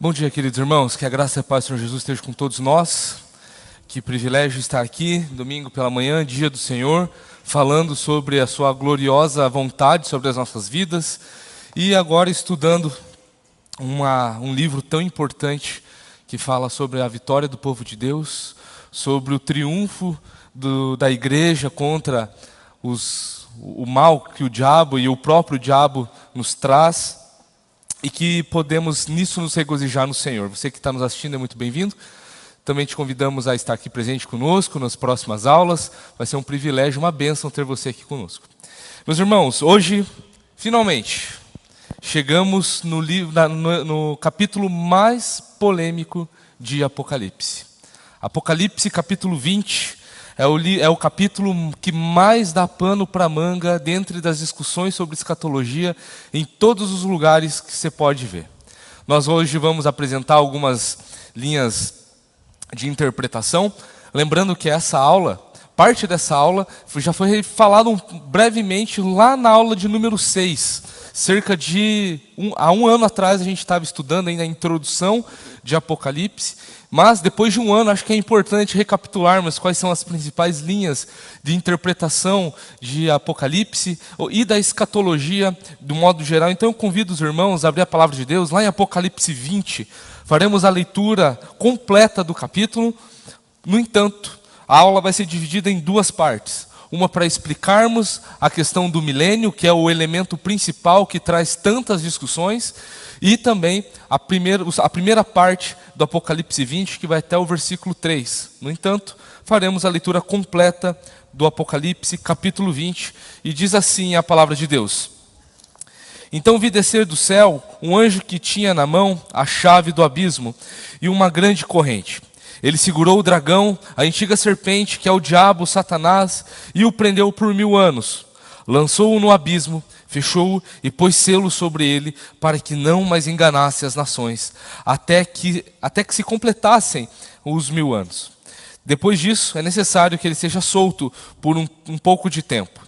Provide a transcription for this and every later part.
Bom dia, queridos irmãos, que a graça e a paz do Senhor Jesus esteja com todos nós. Que privilégio estar aqui, domingo pela manhã, dia do Senhor, falando sobre a sua gloriosa vontade sobre as nossas vidas. E agora estudando um livro tão importante que fala sobre a vitória do povo de Deus, sobre o triunfo da igreja contra o mal que o diabo e o próprio diabo nos traz. E que podemos nisso nos regozijar no Senhor. Você que está nos assistindo é muito bem-vindo. Também te convidamos a estar aqui presente conosco nas próximas aulas. Vai ser um privilégio, uma bênção ter você aqui conosco. Meus irmãos, hoje, finalmente, chegamos no capítulo mais polêmico de Apocalipse. Apocalipse, capítulo 20, é o capítulo que mais dá pano para manga dentro das discussões sobre escatologia em todos os lugares que você pode ver. Nós hoje vamos apresentar algumas linhas de interpretação, lembrando que parte dessa aula, já foi falado brevemente lá na aula de número 6. Cerca de um ano atrás a gente estava estudando ainda a introdução de Apocalipse, mas depois de um ano acho que é importante recapitularmos quais são as principais linhas de interpretação de Apocalipse e da escatologia do modo geral. Então eu convido os irmãos a abrir a palavra de Deus lá em Apocalipse 20, faremos a leitura completa do capítulo. No entanto, a aula vai ser dividida em duas partes. Uma para explicarmos a questão do milênio, que é o elemento principal que traz tantas discussões, e também a primeira parte do Apocalipse 20, que vai até o versículo 3. No entanto, faremos a leitura completa do Apocalipse, capítulo 20, e diz assim a palavra de Deus: Então vi descer do céu um anjo que tinha na mão a chave do abismo e uma grande corrente. Ele segurou o dragão, a antiga serpente, que é o diabo, Satanás, e o prendeu por 1000 anos. Lançou-o no abismo, fechou-o e pôs selo sobre ele, para que não mais enganasse as nações, até que se completassem os 1000 anos. Depois disso, é necessário que ele seja solto por um pouco de tempo.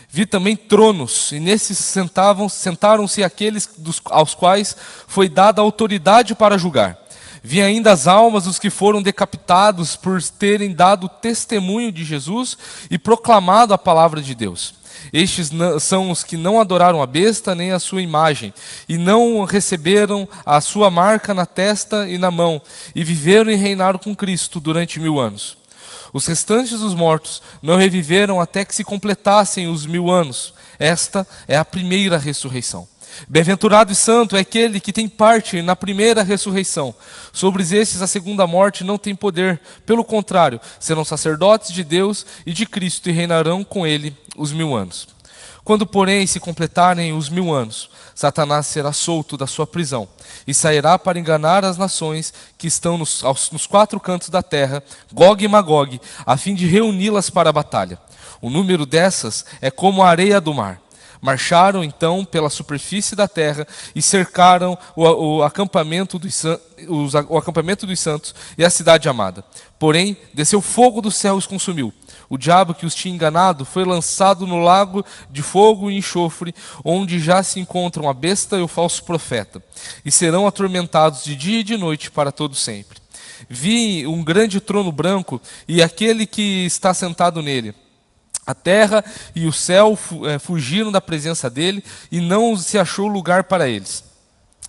Vi também tronos, e nesses sentaram-se aqueles aos quais foi dada a autoridade para julgar. Vi ainda as almas dos que foram decapitados por terem dado testemunho de Jesus e proclamado a palavra de Deus. Estes são os que não adoraram a besta nem a sua imagem, e não receberam a sua marca na testa e na mão, e viveram e reinaram com Cristo durante 1000 anos. Os restantes dos mortos não reviveram até que se completassem os 1000 anos. Esta é a primeira ressurreição. Bem-aventurado e santo é aquele que tem parte na primeira ressurreição. Sobre estes a segunda morte não tem poder, pelo contrário, serão sacerdotes de Deus e de Cristo e reinarão com ele os 1000 anos. Quando, porém, se completarem os 1000 anos, Satanás será solto da sua prisão e sairá para enganar as nações que estão nos 4 cantos da terra, Gog e Magog, a fim de reuni-las para a batalha. O número dessas é como a areia do mar. Marcharam então pela superfície da terra e cercaram o acampamento dos santos e a cidade amada. Porém, desceu fogo do céu e os consumiu. O diabo que os tinha enganado foi lançado no lago de fogo e enxofre, onde já se encontram a besta e o falso profeta, e serão atormentados de dia e de noite para todo sempre. Vi um grande trono branco e aquele que está sentado nele. A terra e o céu fugiram da presença dele e não se achou lugar para eles.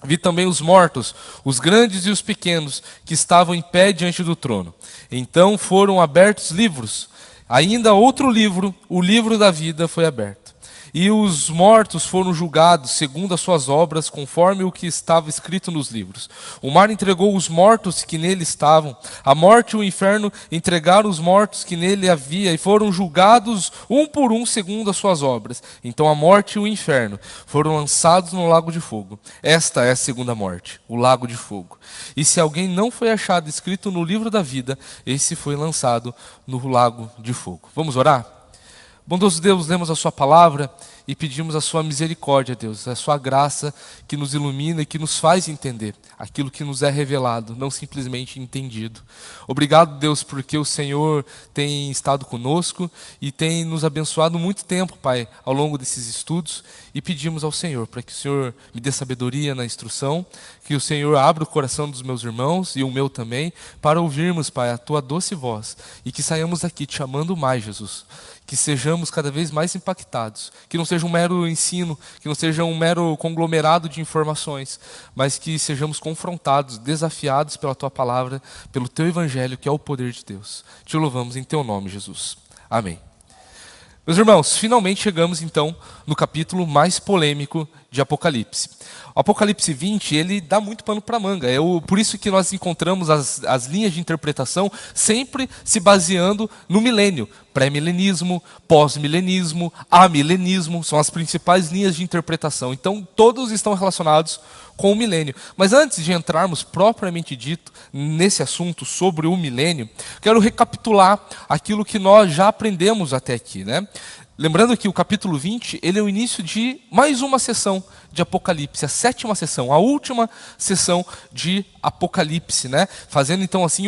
Vi também os mortos, os grandes e os pequenos, que estavam em pé diante do trono. Então foram abertos livros. Ainda outro livro, o livro da vida, foi aberto. E os mortos foram julgados segundo as suas obras, conforme o que estava escrito nos livros. O mar entregou os mortos que nele estavam. A morte e o inferno entregaram os mortos que nele havia e foram julgados um por um segundo as suas obras. Então a morte e o inferno foram lançados no lago de fogo. Esta é a segunda morte, o lago de fogo. E se alguém não foi achado escrito no livro da vida, esse foi lançado no lago de fogo. Vamos orar? Bondoso Deus, lemos a sua palavra e pedimos a sua misericórdia, Deus, a sua graça que nos ilumina e que nos faz entender aquilo que nos é revelado, não simplesmente entendido. Obrigado, Deus, porque o Senhor tem estado conosco e tem nos abençoado muito tempo, Pai, ao longo desses estudos, e pedimos ao Senhor para que o Senhor me dê sabedoria na instrução, que o Senhor abra o coração dos meus irmãos e o meu também, para ouvirmos, Pai, a tua doce voz e que saiamos daqui te amando mais, Jesus. Que sejamos cada vez mais impactados, que não seja um mero ensino, que não seja um mero conglomerado de informações, mas que sejamos confrontados, desafiados pela Tua Palavra, pelo Teu Evangelho, que é o poder de Deus. Te louvamos em Teu nome, Jesus. Amém. Meus irmãos, finalmente chegamos então no capítulo mais polêmico de Apocalipse. O Apocalipse 20, ele dá muito pano para manga. Por isso que nós encontramos as linhas de interpretação sempre se baseando no milênio. Pré-milenismo, pós-milenismo, amilenismo, são as principais linhas de interpretação. Então, todos estão relacionados com o milênio. Mas antes de entrarmos propriamente dito nesse assunto sobre o milênio, quero recapitular aquilo que nós já aprendemos até aqui, né? Lembrando que o capítulo 20, ele é o início de mais uma sessão de Apocalipse, a 7ª sessão, a última sessão de Apocalipse, né? Fazendo então assim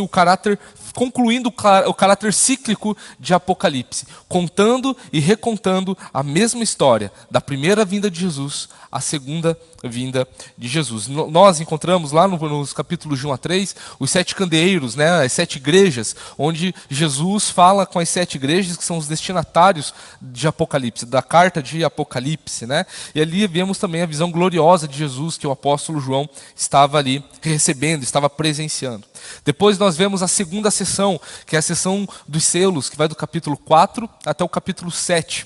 concluindo o caráter cíclico de Apocalipse, contando e recontando a mesma história da primeira vinda de Jesus à segunda vinda de Jesus. Nós encontramos lá nos capítulos de 1 a 3 os 7 candeeiros, né, as 7 igrejas, onde Jesus fala com as 7 igrejas que são os destinatários de Apocalipse, da carta de Apocalipse, né? E ali vemos também a visão gloriosa de Jesus que o apóstolo João estava ali recebendo, estava presenciando. Depois nós vemos a segunda sessão, que é a sessão dos selos, que vai do capítulo 4 até o capítulo 7.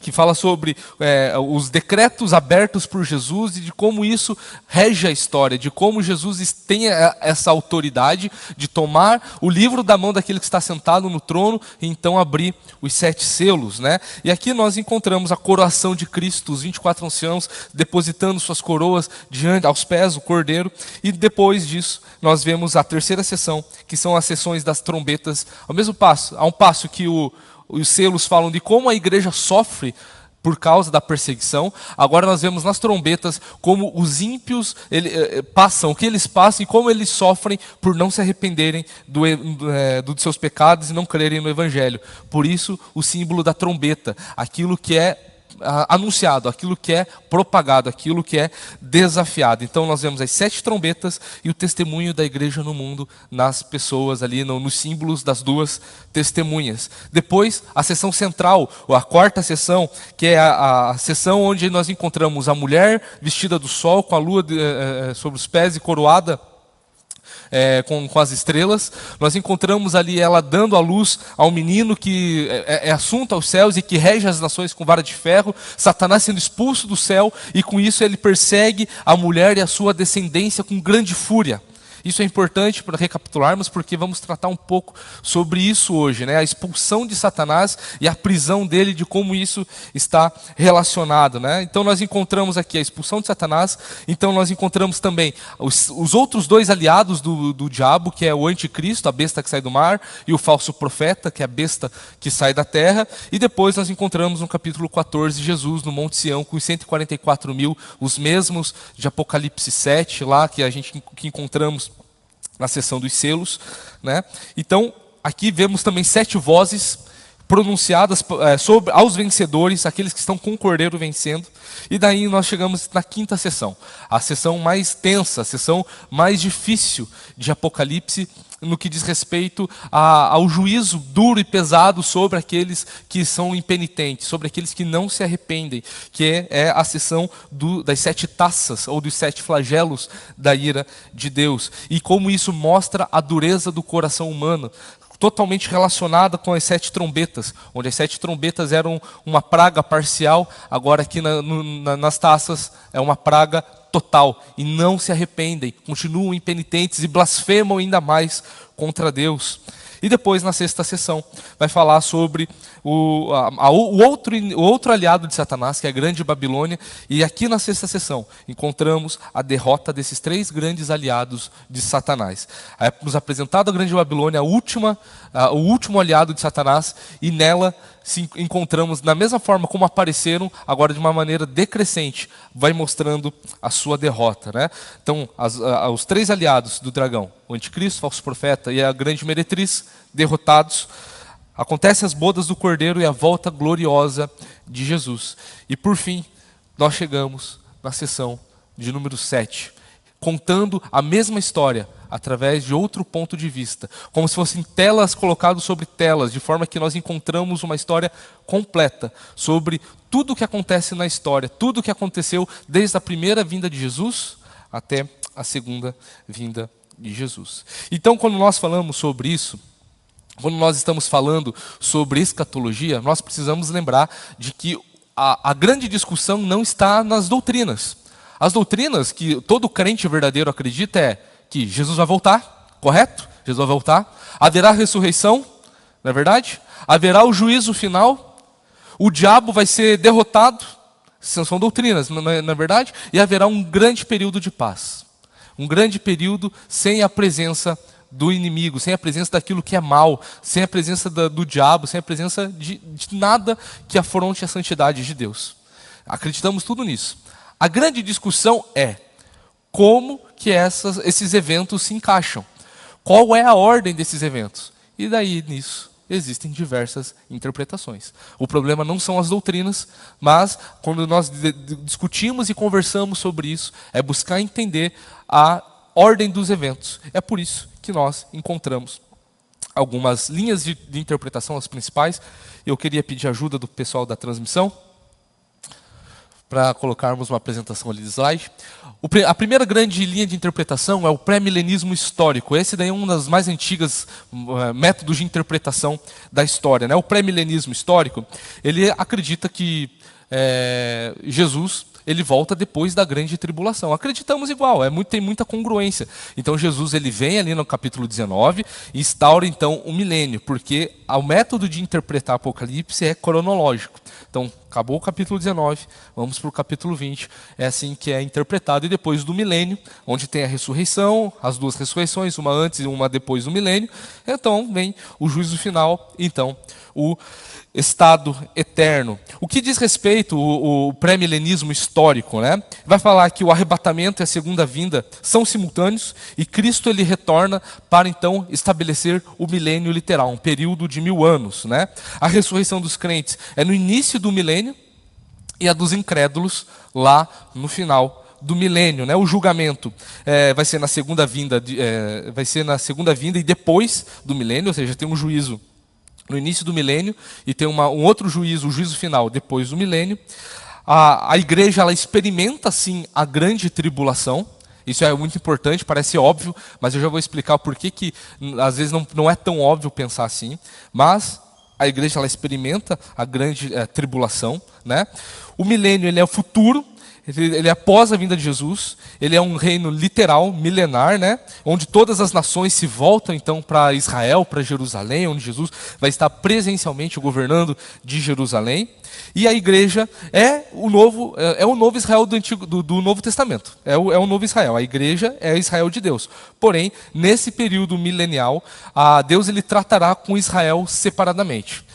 Que fala sobre os decretos abertos por Jesus e de como isso rege a história, de como Jesus tem essa autoridade de tomar o livro da mão daquele que está sentado no trono e então abrir os 7 selos, né? E aqui nós encontramos a coroação de Cristo, os 24 anciãos depositando suas coroas aos pés do Cordeiro, e depois disso nós vemos a terceira sessão, que são as sessões das trombetas, a um passo que os selos falam de como a igreja sofre por causa da perseguição. Agora nós vemos nas trombetas como os ímpios passam, o que eles passam e como eles sofrem por não se arrependerem dos seus pecados e não crerem no Evangelho. Por isso, o símbolo da trombeta, aquilo que é anunciado, aquilo que é propagado, aquilo que é desafiado. Então nós vemos as 7 trombetas e o testemunho da igreja no mundo nas pessoas ali, nos símbolos das 2 testemunhas. Depois a sessão central, ou a 4ª sessão, que é a sessão onde nós encontramos a mulher vestida do sol, com a lua sobre os pés e coroada com as estrelas. Nós encontramos ali ela dando a luz ao menino que é assunto aos céus e que rege as nações com vara de ferro, Satanás sendo expulso do céu, e com isso ele persegue a mulher e a sua descendência com grande fúria. Isso é importante para recapitularmos, porque vamos tratar um pouco sobre isso hoje, né? A expulsão de Satanás e a prisão dele, de como isso está relacionado, né? Então nós encontramos aqui a expulsão de Satanás, então nós encontramos também os outros 2 aliados do diabo, que é o anticristo, a besta que sai do mar, e o falso profeta, que é a besta que sai da terra. E depois nós encontramos no capítulo 14 Jesus no Monte Sião com os 144 mil, os mesmos de Apocalipse 7, lá que que encontramos na sessão dos selos, né? Então, aqui vemos também 7 vozes pronunciadas aos vencedores, aqueles que estão com o Cordeiro vencendo. E daí nós chegamos na 5ª sessão, a sessão mais tensa, a sessão mais difícil de Apocalipse, no que diz respeito ao juízo duro e pesado sobre aqueles que são impenitentes, sobre aqueles que não se arrependem, que é a sessão das 7 taças, ou dos 7 flagelos da ira de Deus. E como isso mostra a dureza do coração humano, totalmente relacionada com as 7 trombetas, onde as 7 trombetas eram uma praga parcial, agora aqui nas taças é uma praga total, e não se arrependem, continuam impenitentes e blasfemam ainda mais contra Deus. E depois, na sexta sessão, vai falar sobre o outro aliado de Satanás, que é a Grande Babilônia. E aqui na sexta sessão encontramos a derrota desses 3 grandes aliados de Satanás. É nos apresentado a Grande Babilônia, o último aliado de Satanás, e nela encontramos, da mesma forma como apareceram, agora de uma maneira decrescente, vai mostrando a sua derrota, né? Então, os 3 aliados do dragão, o anticristo, o falso profeta e a grande meretriz, derrotados, acontecem as bodas do Cordeiro e a volta gloriosa de Jesus. E por fim, nós chegamos na sessão de número 7, contando a mesma história, através de outro ponto de vista, como se fossem telas colocadas sobre telas, de forma que nós encontramos uma história completa sobre tudo o que acontece na história, tudo o que aconteceu desde a primeira vinda de Jesus até a segunda vinda de Jesus. Então, quando nós falamos sobre isso, quando nós estamos falando sobre escatologia, nós precisamos lembrar de que a grande discussão não está nas doutrinas. As doutrinas que todo crente verdadeiro acredita é que Jesus vai voltar, correto? Jesus vai voltar. Haverá ressurreição, não é verdade? Haverá o juízo final. O diabo vai ser derrotado. São doutrinas, não é verdade? E haverá um grande período de paz. Um grande período sem a presença do inimigo, sem a presença daquilo que é mal, sem a presença do diabo, sem a presença de nada que afronte a santidade de Deus. Acreditamos tudo nisso. A grande discussão é como que esses eventos se encaixam. Qual é a ordem desses eventos? E daí, nisso, existem diversas interpretações. O problema não são as doutrinas, mas quando nós discutimos e conversamos sobre isso, é buscar entender a ordem dos eventos. É por isso que nós encontramos algumas linhas de interpretação, as principais. Eu queria pedir ajuda do pessoal da transmissão para colocarmos uma apresentação ali de slide. A primeira grande linha de interpretação é o pré-milenismo histórico. Esse daí é um das mais antigas métodos de interpretação da história, né? O pré-milenismo histórico, ele acredita que Jesus ele volta depois da grande tribulação. Acreditamos igual, tem muita congruência. Então Jesus ele vem ali no capítulo 19 e instaura então o milênio, porque o método de interpretar Apocalipse é cronológico. Então, acabou o capítulo 19, vamos para o capítulo 20. É assim que é interpretado. E depois do milênio, onde tem a ressurreição, as 2 ressurreições, uma antes e uma depois do milênio. Então, vem o juízo final, então, o estado eterno. O que diz respeito ao pré-milenismo histórico, né? Vai falar que o arrebatamento e a segunda vinda são simultâneos e Cristo ele retorna para então estabelecer o milênio literal, um período de 1000 anos, né? A ressurreição dos crentes é no início do milênio e a dos incrédulos lá no final do milênio, né? O julgamento vai ser na segunda vinda, e depois do milênio, ou seja, tem um juízo no início do milênio e tem um outro juízo, o juízo final depois do milênio. A igreja ela experimenta sim a grande tribulação. Isso é muito importante, parece óbvio, mas eu já vou explicar por que às vezes não é tão óbvio pensar assim. Mas a igreja ela experimenta a grande tribulação, né? O milênio ele é o futuro. Ele é após a vinda de Jesus, ele é um reino literal, milenar, né? Onde todas as nações se voltam então para Israel, para Jerusalém, onde Jesus vai estar presencialmente governando de Jerusalém. E a igreja é o novo Israel do Novo Testamento, é o novo Israel. A igreja é Israel de Deus. Porém, nesse período milenial, Deus ele tratará com Israel separadamente.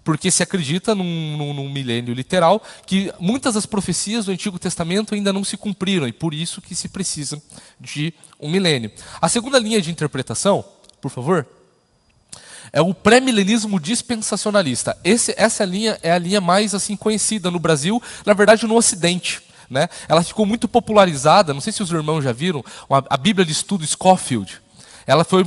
Porque se acredita num milênio literal que muitas das profecias do Antigo Testamento ainda não se cumpriram e por isso que se precisa de um milênio. A segunda linha de interpretação, por favor, é o pré-milenismo dispensacionalista. Essa linha é a linha mais assim conhecida no Brasil, na verdade no Ocidente, né? Ela ficou muito popularizada, não sei se os irmãos já viram, a Bíblia de Estudo Scofield. Ela foi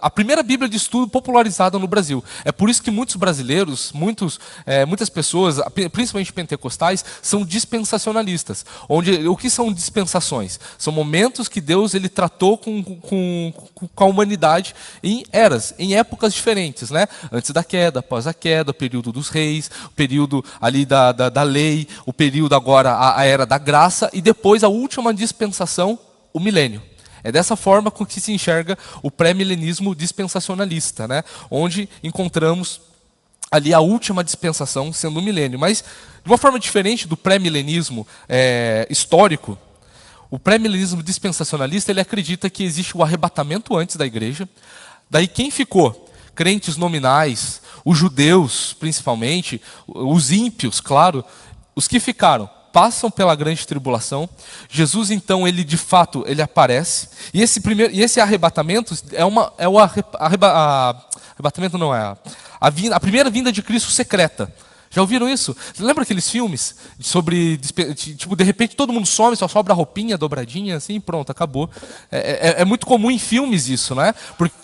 a primeira Bíblia de estudo popularizada no Brasil. É por isso que muitos brasileiros, muitas pessoas, principalmente pentecostais, são dispensacionalistas. O que são dispensações? São momentos que Deus ele tratou com a humanidade em eras, em épocas diferentes, né? Antes da queda, após a queda, o período dos reis, o período ali da lei, o período agora, a era da graça, e depois a última dispensação, o milênio. É dessa forma com que se enxerga o pré-milenismo dispensacionalista, né? Onde encontramos ali a última dispensação sendo o milênio. Mas, de uma forma diferente do pré-milenismo histórico, o pré-milenismo dispensacionalista ele acredita que existe o arrebatamento antes da igreja. Daí quem ficou? Crentes nominais, os judeus principalmente, os ímpios, claro, os que ficaram passam pela grande tribulação. Jesus então ele de fato ele aparece e esse arrebatamento arrebatamento não é a primeira vinda de Cristo secreta. Já ouviram isso? Lembra aqueles filmes sobre, tipo, de repente todo mundo some, só sobra a roupinha dobradinha, assim, pronto, acabou. É muito comum em filmes isso, né? Porque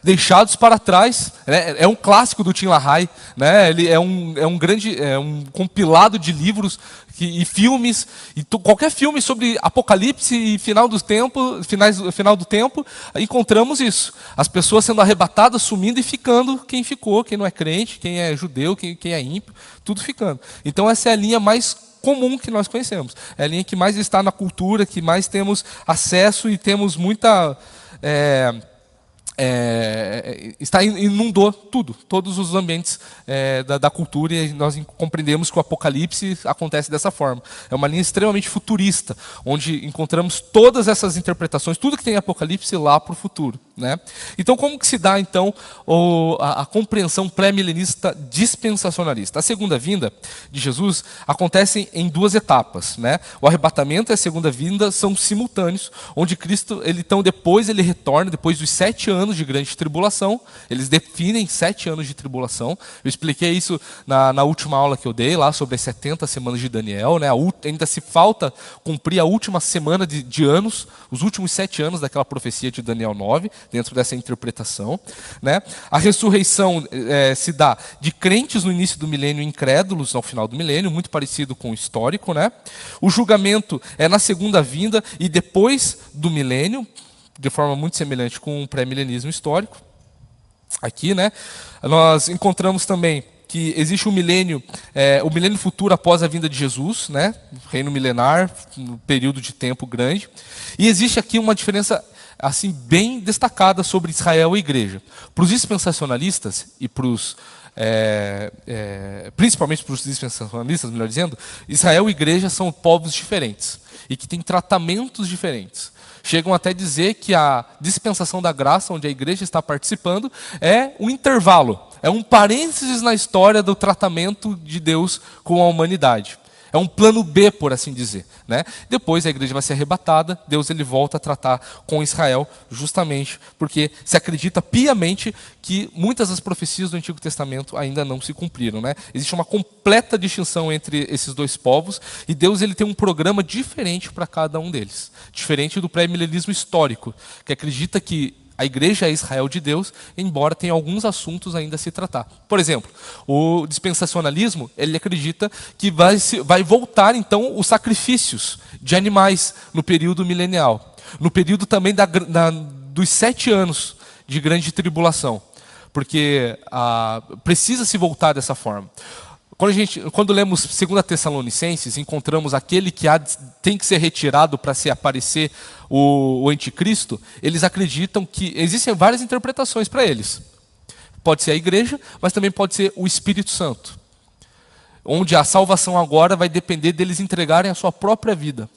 Deixados para Trás, né? É um clássico do Tim LaHaye, né? Ele é um compilado de livros e filmes, e qualquer filme sobre Apocalipse e final do tempo, encontramos isso. As pessoas sendo arrebatadas, sumindo e ficando quem ficou, quem não é crente, quem é judeu, quem é ímpio, tudo ficando. Então essa é a linha mais comum que nós conhecemos. É a linha que mais está na cultura, que mais temos acesso e temos muita... inundou todos os ambientes da cultura, e nós compreendemos que o Apocalipse acontece dessa forma. É uma linha extremamente futurista, onde encontramos todas essas interpretações, tudo que tem em Apocalipse lá para o futuro, né? Então, como que se dá então a compreensão pré-milenista dispensacionalista? A segunda vinda de Jesus acontece em duas etapas, né? O arrebatamento e a segunda vinda são simultâneos, onde Cristo, então depois ele retorna, depois dos 7 anos de grande tribulação. Eles definem 7 anos de tribulação. Eu expliquei isso na última aula que eu dei, lá sobre as 70 semanas de Daniel, né? Ainda se falta cumprir a última semana de anos, os últimos 7 anos daquela profecia de Daniel 9, dentro dessa interpretação, né? A ressurreição se dá de crentes no início do milênio e incrédulos ao final do milênio, muito parecido com o histórico, né? O julgamento é na segunda vinda e depois do milênio, de forma muito semelhante com o pré-milenismo histórico. Aqui, né, nós encontramos também que existe o milênio futuro após a vinda de Jesus, né, reino milenar, um período de tempo grande. E existe aqui uma diferença assim bem destacada sobre Israel e igreja. Para os dispensacionalistas e para os principalmente para os dispensacionalistas, melhor dizendo, Israel e igreja são povos diferentes e que têm tratamentos diferentes. Chegam até a dizer que a dispensação da graça, onde a igreja está participando, é um intervalo, é um parênteses na história do tratamento de Deus com a humanidade. É um plano B, por assim dizer, né? Depois a igreja vai ser arrebatada, Deus ele volta a tratar com Israel, justamente porque se acredita piamente que muitas das profecias do Antigo Testamento ainda não se cumpriram, né? Existe uma completa distinção entre esses dois povos, e Deus ele tem um programa diferente para cada um deles, diferente do pré-milenismo histórico, que acredita que a igreja é Israel de Deus, embora tenha alguns assuntos ainda a se tratar. Por exemplo, o dispensacionalismo, ele acredita que vai voltar, então, os sacrifícios de animais no período milenial. No período também dos 7 anos de grande tribulação. Porque precisa se voltar dessa forma. Quando lemos 2 Tessalonicenses, encontramos aquele que tem que ser retirado para se aparecer o anticristo. Eles acreditam que existem várias interpretações para eles. Pode ser a igreja, mas também pode ser o Espírito Santo, onde a salvação agora vai depender deles entregarem a sua própria vida.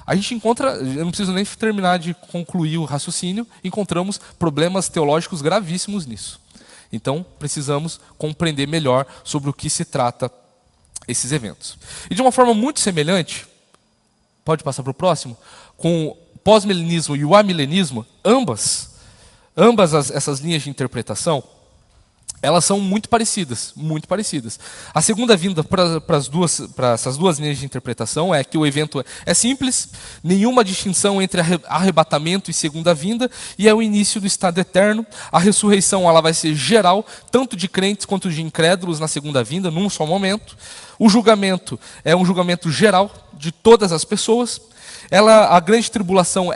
A gente encontra, eu não preciso nem terminar de concluir o raciocínio, encontramos problemas teológicos gravíssimos nisso. Então, precisamos compreender melhor sobre o que se trata esses eventos. E de uma forma muito semelhante, pode passar para o próximo, com o pós-milenismo e o amilenismo, ambas essas linhas de interpretação, elas são muito parecidas, muito parecidas. A segunda vinda para essas duas linhas de interpretação é que o evento é simples, nenhuma distinção entre arrebatamento e segunda vinda, e é o início do estado eterno. A ressurreição ela vai ser geral, tanto de crentes quanto de incrédulos na segunda vinda, num só momento. O julgamento é um julgamento geral de todas as pessoas. A grande tribulação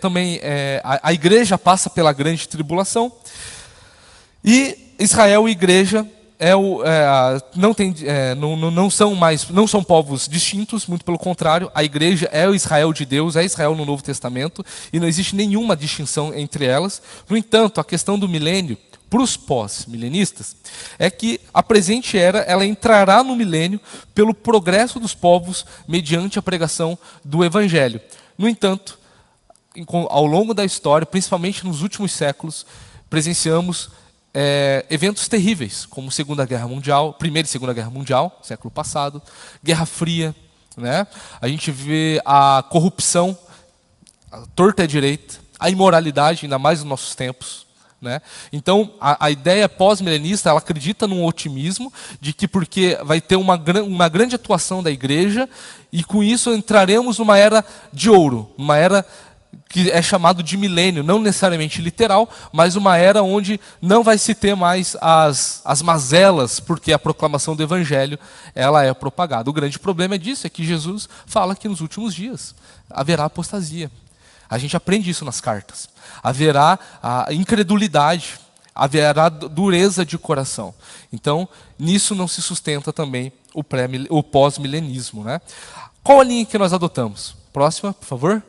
também a igreja passa pela grande tribulação. E Israel e igreja não são povos distintos, muito pelo contrário, a igreja é o Israel de Deus, é Israel no Novo Testamento, e não existe nenhuma distinção entre elas. No entanto, a questão do milênio, para os pós-milenistas, é que a presente era, ela entrará no milênio pelo progresso dos povos mediante a pregação do Evangelho. No entanto, ao longo da história, principalmente nos últimos séculos, presenciamos eventos terríveis, como Segunda Guerra Mundial, Primeira e Segunda Guerra Mundial, século passado, Guerra Fria, né? A gente vê a corrupção, a torta à direita, a imoralidade, ainda mais nos nossos tempos, né? Então, a ideia pós-milenista, ela acredita num otimismo de que porque vai ter uma grande atuação da igreja e com isso entraremos numa era de ouro, uma era que é chamado de milênio, não necessariamente literal, mas uma era onde não vai se ter mais as mazelas, porque a proclamação do evangelho ela é propagada. O grande problema disso é que Jesus fala que nos últimos dias haverá apostasia. A gente aprende isso nas cartas. Haverá a incredulidade, haverá dureza de coração. Então, nisso não se sustenta também o pós-milenismo, né? Qual a linha que nós adotamos? Próxima, por favor.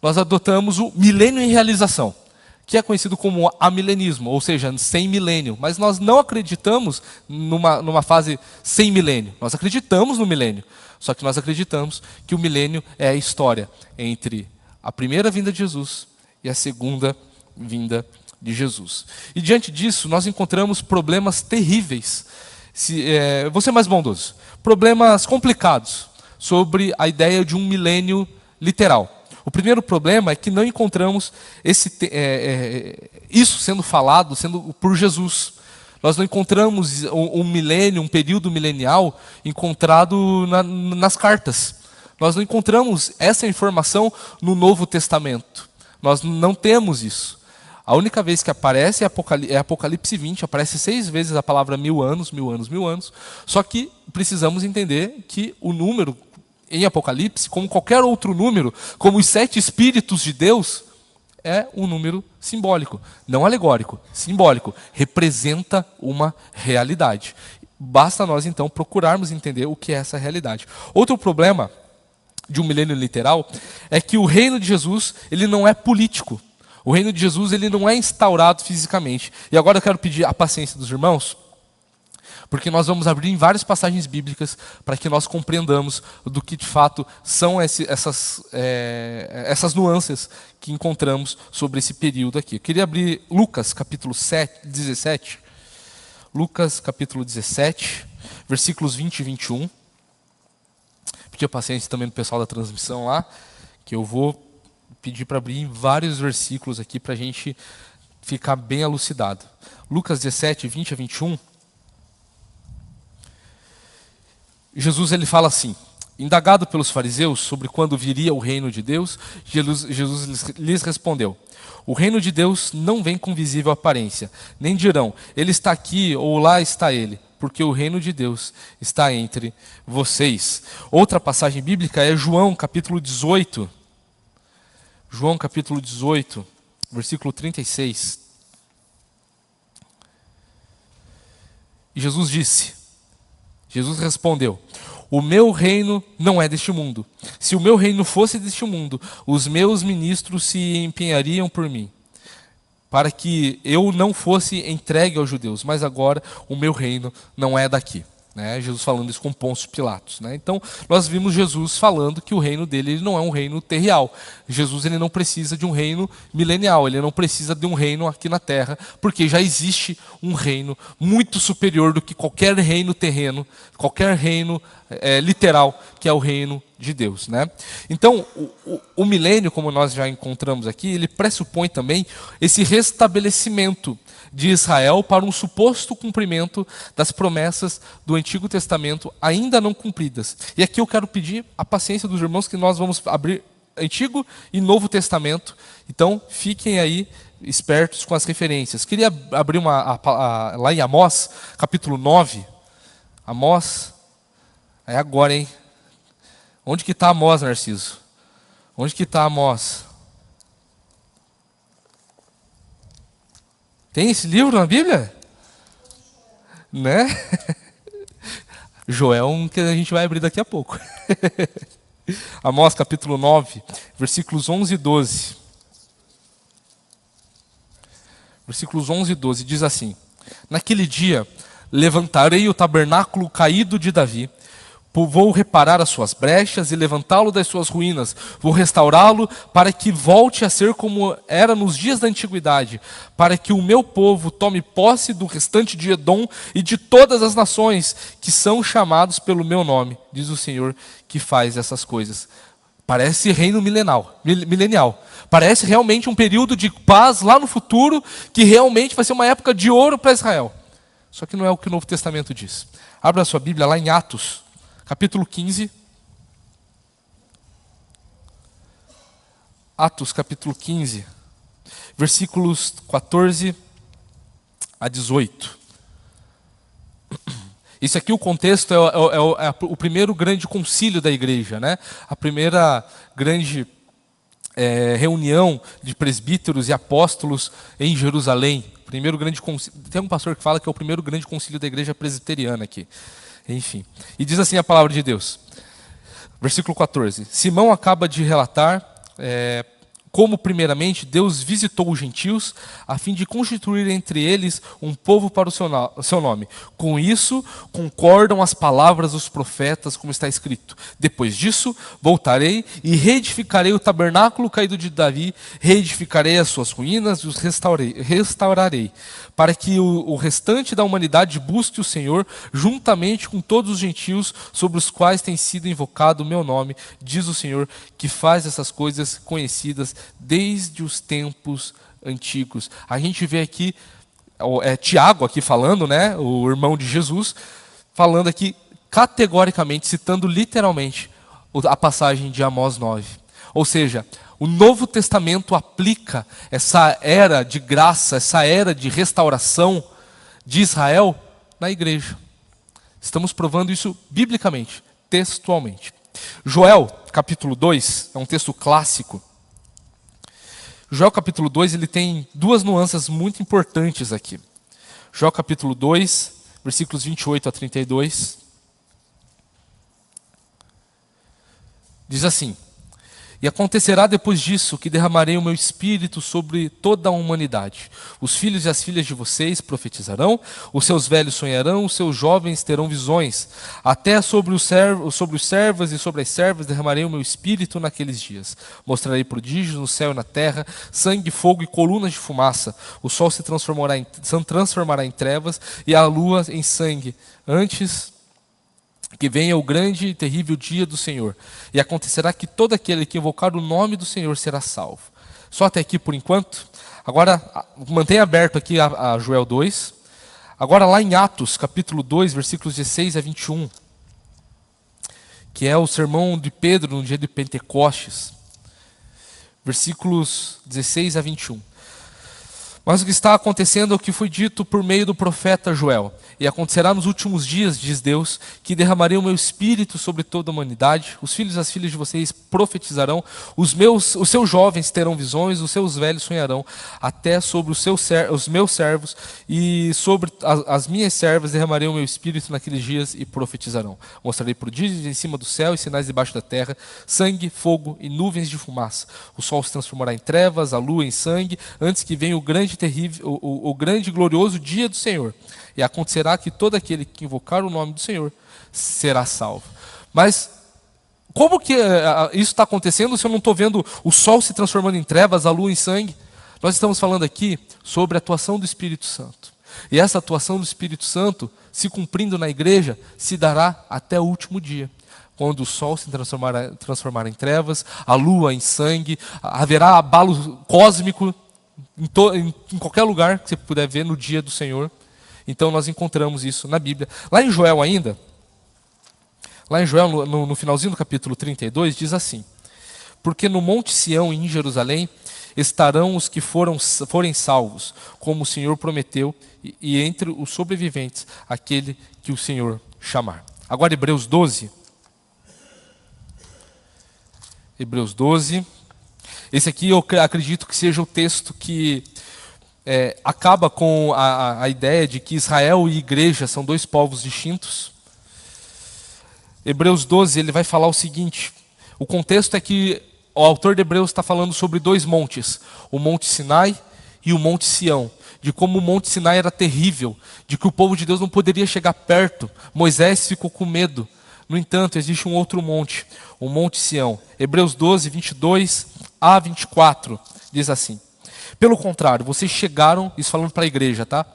Nós adotamos o milênio em realização, que é conhecido como amilenismo, ou seja, sem milênio. Mas nós não acreditamos numa fase sem milênio. Nós acreditamos no milênio, só que nós acreditamos que o milênio é a história entre a primeira vinda de Jesus e a segunda vinda de Jesus. E diante disso, nós encontramos problemas terríveis. Vou ser mais bondoso. Problemas complicados sobre a ideia de um milênio literal. O primeiro problema é que não encontramos isso sendo falado por Jesus. Nós não encontramos um milênio, um período milenial encontrado nas cartas. Nós não encontramos essa informação no Novo Testamento. Nós não temos isso. A única vez que aparece é Apocalipse 20, aparece 6 vezes a palavra 1000 anos, 1000 anos, 1000 anos. Só que precisamos entender que o número em Apocalipse, como qualquer outro número, como os 7 Espíritos de Deus, é um número simbólico, não alegórico, simbólico, representa uma realidade. Basta nós então procurarmos entender o que é essa realidade. Outro problema de um milênio literal é que o reino de Jesus, ele não é político. O reino de Jesus, ele não é instaurado fisicamente. E agora eu quero pedir a paciência dos irmãos, porque nós vamos abrir em várias passagens bíblicas para que nós compreendamos do que de fato são essas nuances que encontramos sobre esse período aqui. Eu queria abrir Lucas capítulo 17, Lucas capítulo 17, versículos 20 e 21. Pedir a paciência também do pessoal da transmissão lá, que eu vou pedir para abrir em vários versículos aqui para a gente ficar bem elucidado. Lucas 17, 20 a 21. Jesus ele fala assim: indagado pelos fariseus sobre quando viria o reino de Deus, Jesus lhes respondeu: o reino de Deus não vem com visível aparência, nem dirão, ele está aqui ou lá está ele, porque o reino de Deus está entre vocês. Outra passagem bíblica é João capítulo 18. João capítulo 18, versículo 36. E Jesus respondeu: o meu reino não é deste mundo. Se o meu reino fosse deste mundo, os meus ministros se empenhariam por mim, para que eu não fosse entregue aos judeus. Mas agora o meu reino não é daqui. Né? Jesus falando isso com Pôncio Pilatos. Né? Então, nós vimos Jesus falando que o reino dele ele não é um reino terreal. Jesus ele não precisa de um reino milenial, ele não precisa de um reino aqui na terra, porque já existe um reino muito superior do que qualquer reino terreno, qualquer reino literal, que é o reino de Deus. Né? Então, o milênio, como nós já encontramos aqui, ele pressupõe também esse restabelecimento de Israel para um suposto cumprimento das promessas do Antigo Testamento ainda não cumpridas. E aqui eu quero pedir a paciência dos irmãos que nós vamos abrir Antigo e Novo Testamento. Então, fiquem aí espertos com as referências. Queria abrir lá em Amós, capítulo 9. Amós, é agora, hein? Onde que está Amós, Narciso? Onde que está Amós? Tem esse livro na Bíblia? Né? Joel, que a gente vai abrir daqui a pouco. Amós capítulo 9, versículos 11 e 12. Versículos 11 e 12 diz assim: Naquele dia levantarei o tabernáculo caído de Davi, vou reparar as suas brechas e levantá-lo das suas ruínas, vou restaurá-lo para que volte a ser como era nos dias da antiguidade, para que o meu povo tome posse do restante de Edom e de todas as nações que são chamados pelo meu nome, diz o Senhor que faz essas coisas. Parece reino milenial. Parece realmente um período de paz lá no futuro, que realmente vai ser uma época de ouro para Israel. Só que não é o que o Novo Testamento diz. Abra a sua Bíblia lá em Atos, capítulo 15. Atos, capítulo 15, versículos 14 a 18. Isso aqui, o contexto, é o primeiro grande concílio da igreja, né? A primeira grande reunião de presbíteros e apóstolos em Jerusalém. Primeiro grande concílio. Tem um pastor que fala que é o primeiro grande concílio da igreja presbiteriana aqui. Enfim. E diz assim a palavra de Deus. Versículo 14. Simão acaba de relatar como, primeiramente, Deus visitou os gentios a fim de constituir entre eles um povo para o seu nome. Com isso, concordam as palavras dos profetas, como está escrito. Depois disso, voltarei e reedificarei o tabernáculo caído de Davi, reedificarei as suas ruínas e os restaurarei, para que o restante da humanidade busque o Senhor, juntamente com todos os gentios sobre os quais tem sido invocado o meu nome, diz o Senhor, que faz essas coisas conhecidas desde os tempos antigos. A gente vê aqui, Tiago aqui falando, né, o irmão de Jesus, falando aqui categoricamente, citando literalmente a passagem de Amós 9. Ou seja, o Novo Testamento aplica essa era de graça, essa era de restauração de Israel na igreja. Estamos provando isso biblicamente, textualmente. Joel, capítulo 2, é um texto clássico. Joel capítulo 2, ele tem duas nuances muito importantes aqui. Joel capítulo 2, versículos 28 a 32. Diz assim: E acontecerá depois disso que derramarei o meu espírito sobre toda a humanidade. Os filhos e as filhas de vocês profetizarão, os seus velhos sonharão, os seus jovens terão visões. Até sobre os servos e sobre as servas derramarei o meu espírito naqueles dias. Mostrarei prodígios no céu e na terra, sangue, fogo e colunas de fumaça. O sol se transformará em trevas e a lua em sangue, antes que venha o grande e terrível dia do Senhor. E acontecerá que todo aquele que invocar o nome do Senhor será salvo. Só até aqui por enquanto. Agora, mantenha aberto aqui a Joel 2. Agora lá em Atos, capítulo 2, versículos 16 a 21. Que é o sermão de Pedro no dia de Pentecostes. Versículos 16 a 21. Mas o que está acontecendo é o que foi dito por meio do profeta Joel. E acontecerá nos últimos dias, diz Deus, que derramarei o meu espírito sobre toda a humanidade. Os filhos e as filhas de vocês profetizarão. Os seus jovens terão visões, os seus velhos sonharão. Até sobre os meus servos e sobre as minhas servas derramarei o meu espírito naqueles dias e profetizarão. Mostrarei prodígios em cima do céu e sinais debaixo da terra, sangue, fogo e nuvens de fumaça. O sol se transformará em trevas, a lua em sangue, antes que venha o grande e glorioso dia do Senhor. E acontecerá que todo aquele que invocar o nome do Senhor será salvo. Mas como que isso está acontecendo se eu não estou vendo o sol se transformando em trevas, a lua em sangue? Nós estamos falando aqui sobre a atuação do Espírito Santo. E essa atuação do Espírito Santo, se cumprindo na igreja, se dará até o último dia. Quando o sol se transformar em trevas, a lua em sangue, haverá abalo cósmico em qualquer lugar que você puder ver no dia do Senhor. Então nós encontramos isso na Bíblia. Lá em Joel ainda, lá em Joel no finalzinho do capítulo 32, diz assim: Porque no monte Sião e em Jerusalém estarão os que forem salvos, como o Senhor prometeu, e entre os sobreviventes, aquele que o Senhor chamar. Agora Hebreus 12. Hebreus 12. Esse aqui eu acredito que seja o texto que acaba com a ideia de que Israel e igreja são dois povos distintos. Hebreus 12, ele vai falar o seguinte: o contexto é que o autor de Hebreus está falando sobre dois montes, o Monte Sinai e o Monte Sião, de como o Monte Sinai era terrível, de que o povo de Deus não poderia chegar perto. Moisés ficou com medo. No entanto, existe um outro monte, o Monte Sião. Hebreus 12, 22 a 24, diz assim: pelo contrário, vocês chegaram, isso falando para a igreja, tá?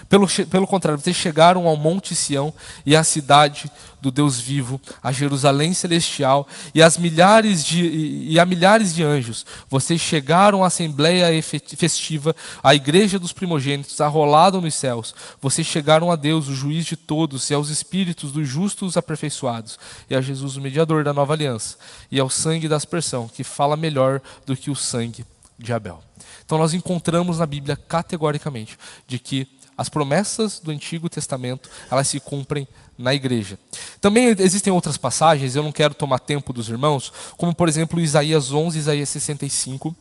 Pelo contrário, vocês chegaram ao Monte Sião e à cidade do Deus vivo, a Jerusalém celestial e a milhares de anjos. Vocês chegaram à assembleia festiva, à igreja dos primogênitos, arrolada nos céus. Vocês chegaram a Deus, o juiz de todos, e aos espíritos dos justos aperfeiçoados, e a Jesus, o mediador da nova aliança, e ao sangue da aspersão, que fala melhor do que o sangue de Abel. Então nós encontramos na Bíblia categoricamente de que as promessas do Antigo Testamento, elas se cumprem na igreja. Também existem outras passagens, eu não quero tomar tempo dos irmãos, como por exemplo Isaías 11, Isaías 65,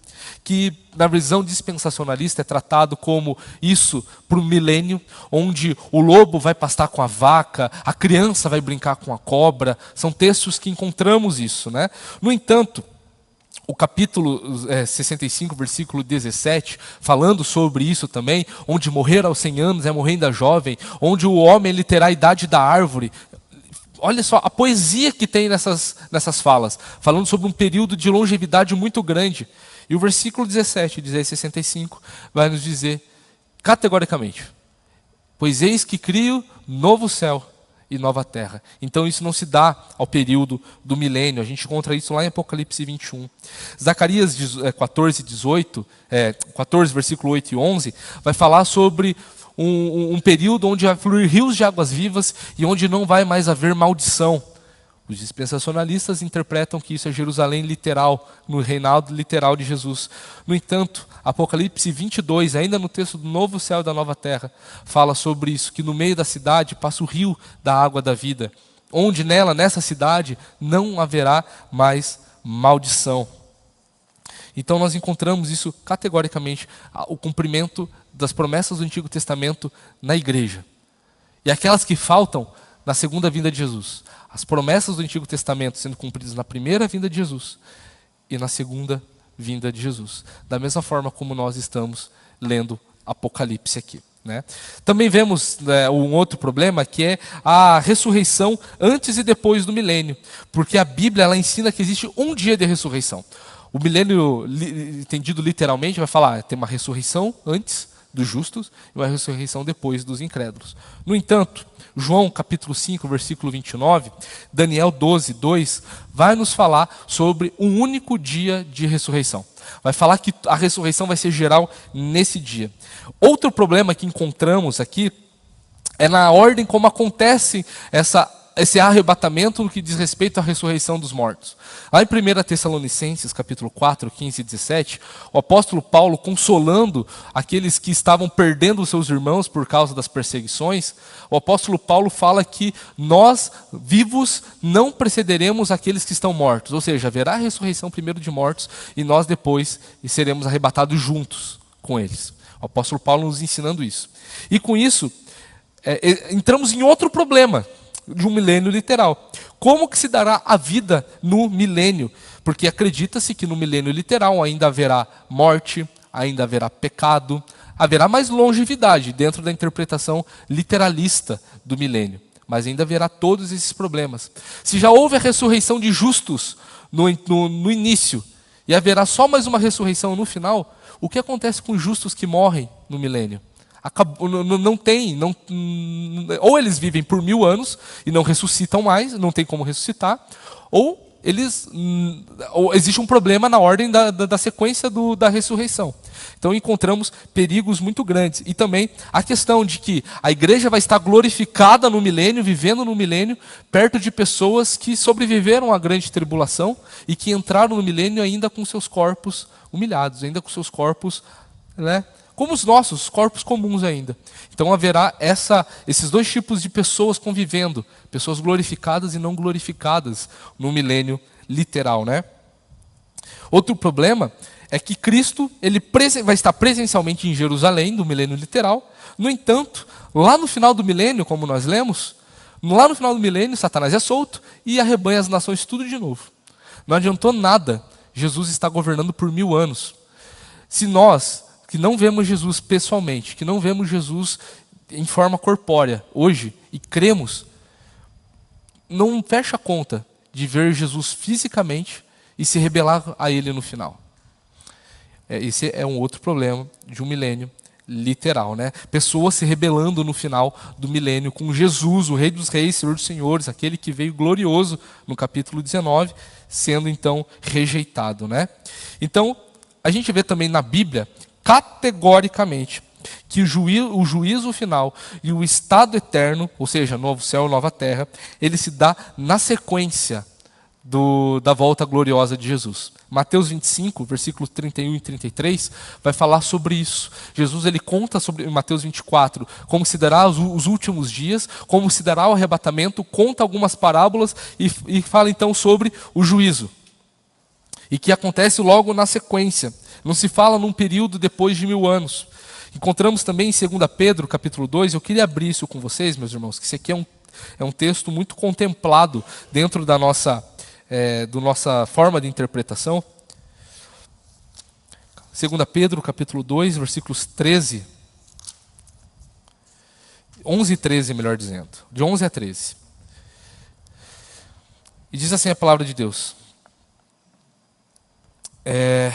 que na visão dispensacionalista é tratado como isso para o milênio, onde o lobo vai pastar com a vaca, a criança vai brincar com a cobra. São textos que encontramos isso, né? No entanto, o capítulo 65, versículo 17, falando sobre isso também, onde morrer aos 100 anos é morrer ainda jovem, onde o homem ele terá a idade da árvore. Olha só a poesia que tem nessas falas, falando sobre um período de longevidade muito grande. E o versículo 17 de Isaías 65 vai nos dizer categoricamente: pois eis que crio novo céu e nova terra. Então isso não se dá ao período do milênio. A gente encontra isso lá em Apocalipse 21. Zacarias 14, versículo 8 e 11, vai falar sobre um período onde vai fluir rios de águas vivas e onde não vai mais haver maldição. Os dispensacionalistas interpretam que isso é Jerusalém literal, no reinado literal de Jesus. No entanto, Apocalipse 22, ainda no texto do novo céu e da nova terra, fala sobre isso, que no meio da cidade passa o rio da água da vida, onde nessa cidade, não haverá mais maldição. Então nós encontramos isso categoricamente, o cumprimento das promessas do Antigo Testamento na igreja. E aquelas que faltam na segunda vinda de Jesus. As promessas do Antigo Testamento sendo cumpridas na primeira vinda de Jesus e na segunda vinda de Jesus. Da mesma forma como nós estamos lendo Apocalipse aqui, né? Também vemos um outro problema, que é a ressurreição antes e depois do milênio. Porque a Bíblia ela ensina que existe um dia de ressurreição. O milênio, entendido literalmente, vai falar tem uma ressurreição antes dos justos e uma ressurreição depois dos incrédulos. No entanto, João capítulo 5, versículo 29, Daniel 12, 2, vai nos falar sobre um único dia de ressurreição. Vai falar que a ressurreição vai ser geral nesse dia. Outro problema que encontramos aqui é na ordem como acontece esse arrebatamento no que diz respeito à ressurreição dos mortos. Lá em 1 Tessalonicenses, capítulo 4, 15 e 17, o apóstolo Paulo, consolando aqueles que estavam perdendo os seus irmãos por causa das perseguições, o apóstolo Paulo fala que nós, vivos, não precederemos aqueles que estão mortos. Ou seja, haverá a ressurreição primeiro de mortos e nós depois seremos arrebatados juntos com eles. O apóstolo Paulo nos ensinando isso. E com isso, entramos em outro problema de um milênio literal. Como que se dará a vida no milênio? Porque acredita-se que no milênio literal ainda haverá morte, ainda haverá pecado, haverá mais longevidade dentro da interpretação literalista do milênio. Mas ainda haverá todos esses problemas. Se já houve a ressurreição de justos no início e haverá só mais uma ressurreição no final, o que acontece com os justos que morrem no milênio? Ou eles vivem por 1000 anos e não ressuscitam mais, não tem como ressuscitar, ou existe um problema na ordem da sequência da ressurreição. Então encontramos perigos muito grandes. E também a questão de que a igreja vai estar glorificada no milênio, vivendo no milênio, perto de pessoas que sobreviveram à grande tribulação e que entraram no milênio ainda com seus corpos humilhados, ainda com seus corpos, como os nossos corpos comuns ainda. Então haverá esses dois tipos de pessoas convivendo, pessoas glorificadas e não glorificadas no milênio literal, né? Outro problema é que Cristo ele vai estar presencialmente em Jerusalém, do milênio literal. No entanto, lá no final do milênio, como nós lemos, lá no final do milênio, Satanás é solto e arrebanha as nações tudo de novo. Não adiantou nada Jesus está governando por 1000 anos. Se nós, que não vemos Jesus pessoalmente, que não vemos Jesus em forma corpórea hoje, e cremos, não fecha a conta de ver Jesus fisicamente e se rebelar a ele no final. Esse é um outro problema de um milênio literal, né? Pessoas se rebelando no final do milênio com Jesus, o Rei dos Reis, Senhor dos Senhores, aquele que veio glorioso no capítulo 19, sendo então rejeitado, né? Então, a gente vê também na Bíblia, categoricamente, que o juízo final e o estado eterno, ou seja, novo céu e nova terra, ele se dá na sequência da volta gloriosa de Jesus. Mateus 25, versículos 31 e 33, vai falar sobre isso. Jesus ele conta sobre, em Mateus 24, como se dará os últimos dias, como se dará o arrebatamento, conta algumas parábolas e fala então sobre o juízo. E que acontece logo na sequência. Não se fala num período depois de 1000 anos. Encontramos também em 2 Pedro, capítulo 2, eu queria abrir isso com vocês, meus irmãos, que esse aqui é um texto muito contemplado dentro da nossa forma de interpretação. 2 Pedro, capítulo 2, versículos 13. 11 e 13, melhor dizendo. De 11 a 13. E diz assim a palavra de Deus. É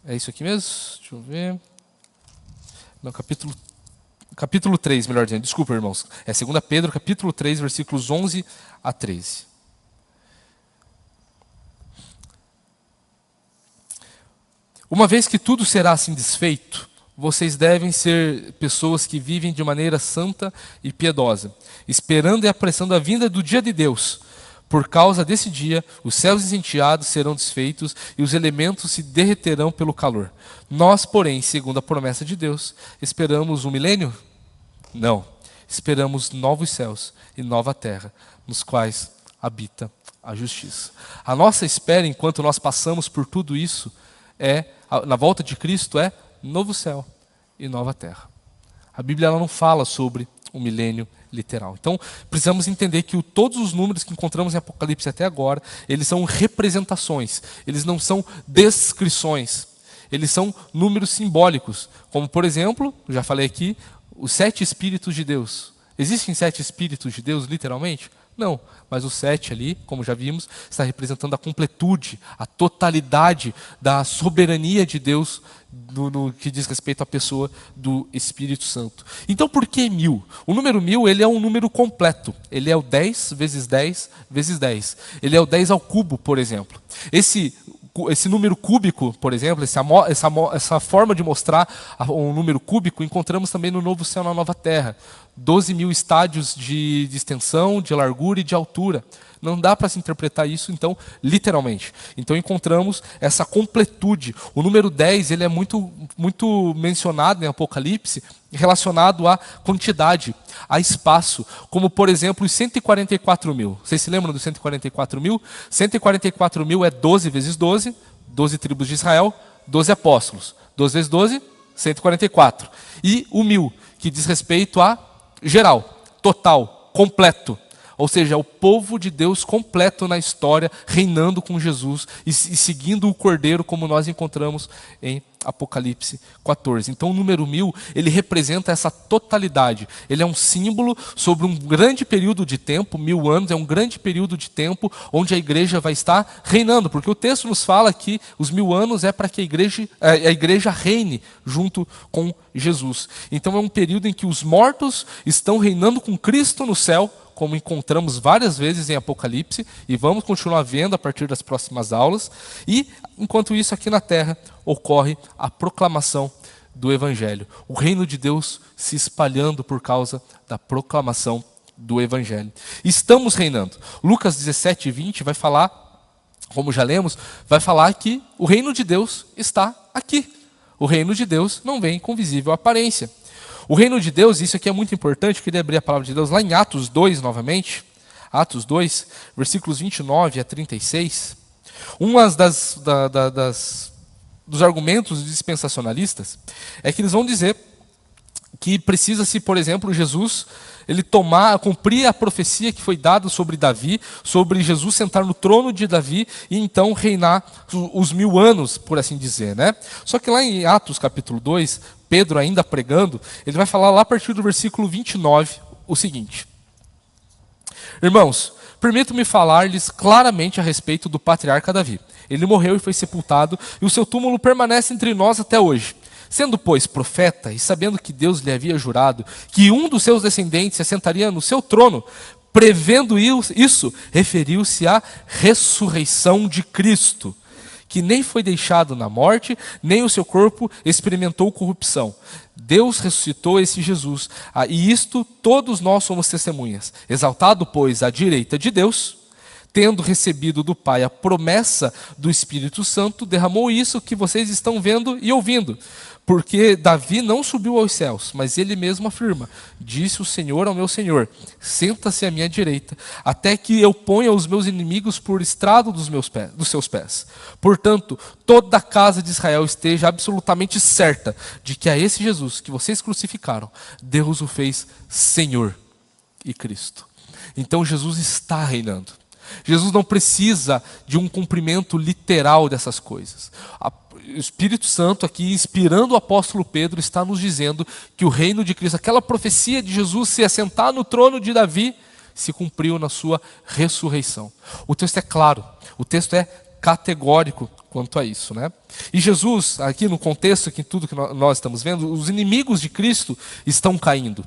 isso aqui mesmo? Deixa eu ver. Não, capítulo 3, melhor dizendo. Desculpa, irmãos. É 2 Pedro, capítulo 3, versículos 11 a 13. Uma vez que tudo será assim desfeito, vocês devem ser pessoas que vivem de maneira santa e piedosa, esperando e apressando a vinda do dia de Deus. Por causa desse dia, os céus incendiados serão desfeitos e os elementos se derreterão pelo calor. Nós, porém, segundo a promessa de Deus, esperamos um milênio? Não. Esperamos novos céus e nova terra, nos quais habita a justiça. A nossa espera, enquanto nós passamos por tudo isso, na volta de Cristo, é novo céu e nova terra. A Bíblia ela não fala sobre o milênio literal. Então, precisamos entender que todos os números que encontramos em Apocalipse até agora, eles são representações, eles não são descrições, eles são números simbólicos. Como, por exemplo, eu já falei aqui, os 7 Espíritos de Deus. Existem 7 Espíritos de Deus, literalmente? Não, mas o 7 ali, como já vimos, está representando a completude, a totalidade da soberania de Deus no que diz respeito à pessoa do Espírito Santo. Então, por que 1000? O número 1000 ele é um número completo. Ele é o 10 vezes 10 vezes 10. Ele é o 10 ao cubo, por exemplo. Esse número cúbico, por exemplo, essa forma de mostrar um número cúbico, encontramos também no novo céu e na nova terra. 12.000 estádios de extensão, de largura e de altura. Não dá para se interpretar isso, então, literalmente. Então, encontramos essa completude. O número 10 ele é muito, muito mencionado em Apocalipse, relacionado à quantidade, a espaço. Como, por exemplo, os 144.000. Vocês se lembram dos 144.000? 144.000 é 12 vezes 12, 12 tribos de Israel, 12 apóstolos. 12 vezes 12, 144. E o 1000, que diz respeito a geral, total, completo. Ou seja, o povo de Deus completo na história, reinando com Jesus e seguindo o Cordeiro, como nós encontramos em Apocalipse 14. Então o número 1000, ele representa essa totalidade. Ele é um símbolo sobre um grande período de tempo, 1000 anos, é um grande período de tempo onde a igreja vai estar reinando. Porque o texto nos fala que os 1000 anos é para que a igreja reine junto com Jesus. Então é um período em que os mortos estão reinando com Cristo no céu, como encontramos várias vezes em Apocalipse, e vamos continuar vendo a partir das próximas aulas. E, enquanto isso, aqui na terra, ocorre a proclamação do Evangelho. O reino de Deus se espalhando por causa da proclamação do Evangelho. Estamos reinando. Lucas 17, 20 vai falar, como já lemos, vai falar que o reino de Deus está aqui. O reino de Deus não vem com visível aparência. O reino de Deus, isso aqui é muito importante, eu queria abrir a palavra de Deus lá em Atos 2 novamente. Atos 2, versículos 29 a 36. Uma das dos argumentos dispensacionalistas é que eles vão dizer que precisa-se, por exemplo, Jesus ele cumprir a profecia que foi dada sobre Davi, sobre Jesus sentar no trono de Davi e então reinar os 1000 anos, por assim dizer, né? Só que lá em Atos capítulo 2, Pedro ainda pregando, ele vai falar lá a partir do versículo 29 o seguinte: Irmãos, permito-me falar-lhes claramente a respeito do patriarca Davi. Ele morreu e foi sepultado, e o seu túmulo permanece entre nós até hoje. Sendo, pois, profeta, e sabendo que Deus lhe havia jurado que um dos seus descendentes se assentaria no seu trono, prevendo isso, referiu-se à ressurreição de Cristo, que nem foi deixado na morte, nem o seu corpo experimentou corrupção. Deus ressuscitou esse Jesus, e isto todos nós somos testemunhas. Exaltado, pois, à direita de Deus, tendo recebido do Pai a promessa do Espírito Santo, derramou isso que vocês estão vendo e ouvindo. Porque Davi não subiu aos céus, mas ele mesmo afirma: disse o Senhor ao meu Senhor, senta-se à minha direita, até que eu ponha os meus inimigos por estrado dos seus pés. Portanto, toda a casa de Israel esteja absolutamente certa de que a esse Jesus que vocês crucificaram, Deus o fez Senhor e Cristo. Então Jesus está reinando. Jesus não precisa de um cumprimento literal dessas coisas. O Espírito Santo aqui, inspirando o apóstolo Pedro, está nos dizendo que o reino de Cristo, aquela profecia de Jesus se assentar no trono de Davi, se cumpriu na sua ressurreição. O texto é claro, o texto é categórico quanto a isso, né? E Jesus, aqui no contexto, que tudo que nós estamos vendo, os inimigos de Cristo estão caindo.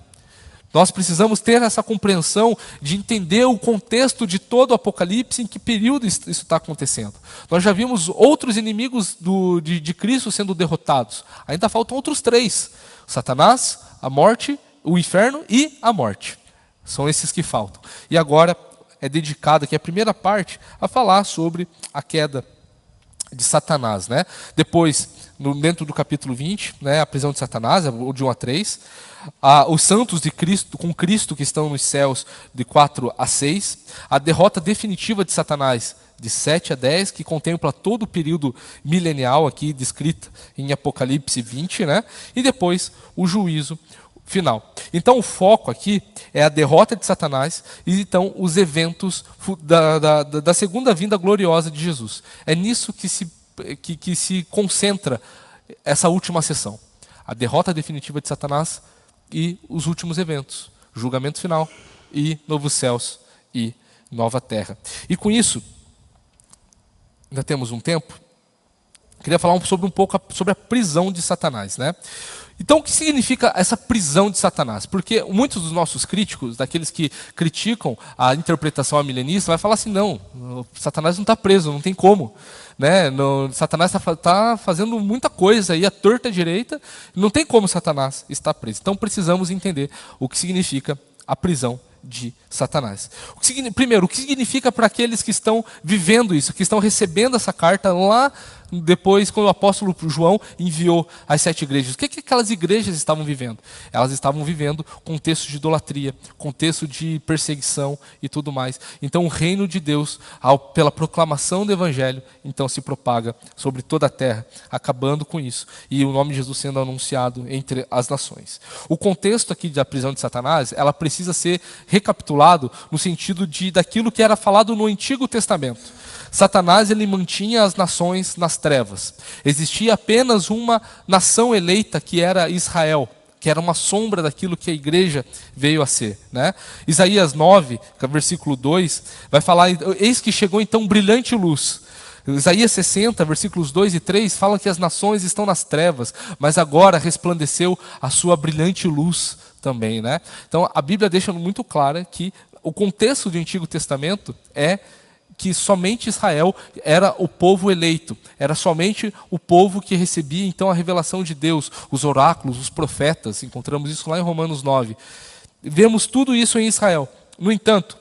Nós precisamos ter essa compreensão de entender o contexto de todo o Apocalipse, em que período isso está acontecendo. Nós já vimos outros inimigos de Cristo sendo derrotados. Ainda faltam outros 3. Satanás, a morte, o inferno e a morte. São esses que faltam. E agora é dedicada aqui a primeira parte a falar sobre a queda de Satanás, né? Depois, dentro do capítulo 20, né, a prisão de Satanás, de 1 a 3, os santos de Cristo, com Cristo que estão nos céus, de 4 a 6, a derrota definitiva de Satanás, de 7 a 10, que contempla todo o período milenial aqui descrito em Apocalipse 20, né? E depois o juízo final. Então o foco aqui é a derrota de Satanás e então os eventos da segunda vinda gloriosa de Jesus. É nisso que se concentra essa última sessão. A derrota definitiva de Satanás e os últimos eventos. Julgamento final e novos céus e nova terra. E com isso, ainda temos um tempo, queria falar um pouco sobre a prisão de Satanás, né? Então, o que significa essa prisão de Satanás? Porque muitos dos nossos críticos, daqueles que criticam a interpretação amilenista, vai falar assim: não, Satanás não está preso, não tem como. Né? Satanás está fazendo muita coisa aí, à torta à direita, não tem como Satanás estar preso. Então, precisamos entender o que significa a prisão de Satanás. Primeiro, o que significa para aqueles que estão vivendo isso, que estão recebendo essa carta lá depois, quando o apóstolo João enviou as 7 igrejas. O que aquelas igrejas estavam vivendo? Elas estavam vivendo contexto de idolatria, contexto de perseguição e tudo mais. Então o reino de Deus, pela proclamação do evangelho, então se propaga sobre toda a terra, acabando com isso. E o nome de Jesus sendo anunciado entre as nações. O contexto aqui da prisão de Satanás, ela precisa ser recapitulado no sentido daquilo que era falado no Antigo Testamento. Satanás ele mantinha as nações nas trevas. Existia apenas uma nação eleita, que era Israel, que era uma sombra daquilo que a igreja veio a ser, né? Isaías 9, versículo 2, vai falar: eis que chegou então brilhante luz. Isaías 60, versículos 2 e 3, falam que as nações estão nas trevas, mas agora resplandeceu a sua brilhante luz também, né? Então a Bíblia deixa muito clara que o contexto do Antigo Testamento é que somente Israel era o povo eleito, era somente o povo que recebia então a revelação de Deus, os oráculos, os profetas. Encontramos isso lá em Romanos 9. Vemos tudo isso em Israel. No entanto,